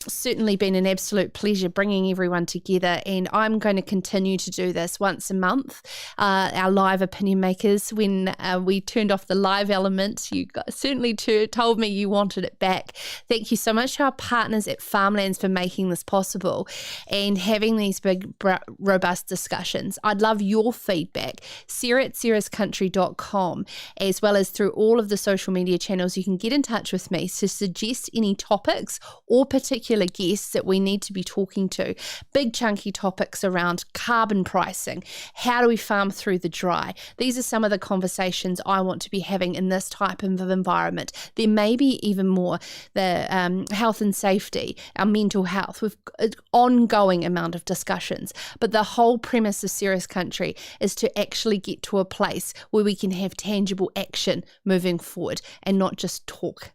certainly been an absolute pleasure bringing everyone together, and I'm going to continue to do this once a month. Our live opinion makers, when we turned off the live element, you guys certainly told me you wanted it back. Thank you so much to our partners at Farmlands for making this possible and having these big, robust discussions. I'd love your feedback. sarah@sarahscountry.com, as well as through all of the social media channels. You can get in touch with me to suggest any topics or particular guests that we need to be talking to. Big chunky topics around carbon pricing. How do we farm through the dry? These are some of the conversations I want to be having in this type of environment. There may be even more, the health and safety, our mental health, with an ongoing amount of discussions. But the whole premise of Serious Country is to actually get to a place where we can have tangible action moving forward and not just talk.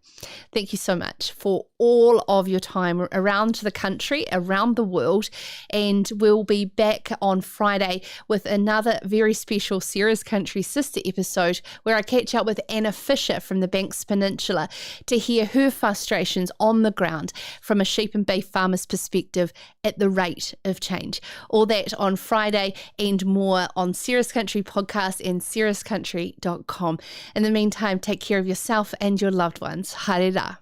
Thank you so much for all of your time around the country, around the world, and we'll be back on Friday with another very special Serious Country sister episode where I catch up with Anna Fisher from the Banks Peninsula to hear her frustrations on the ground from a sheep and beef farmer's perspective at the rate of change. All that on Friday and more on Serious Country podcast and sarahscountry.com. In the meantime, take care of yourself and your loved ones. Haere rā.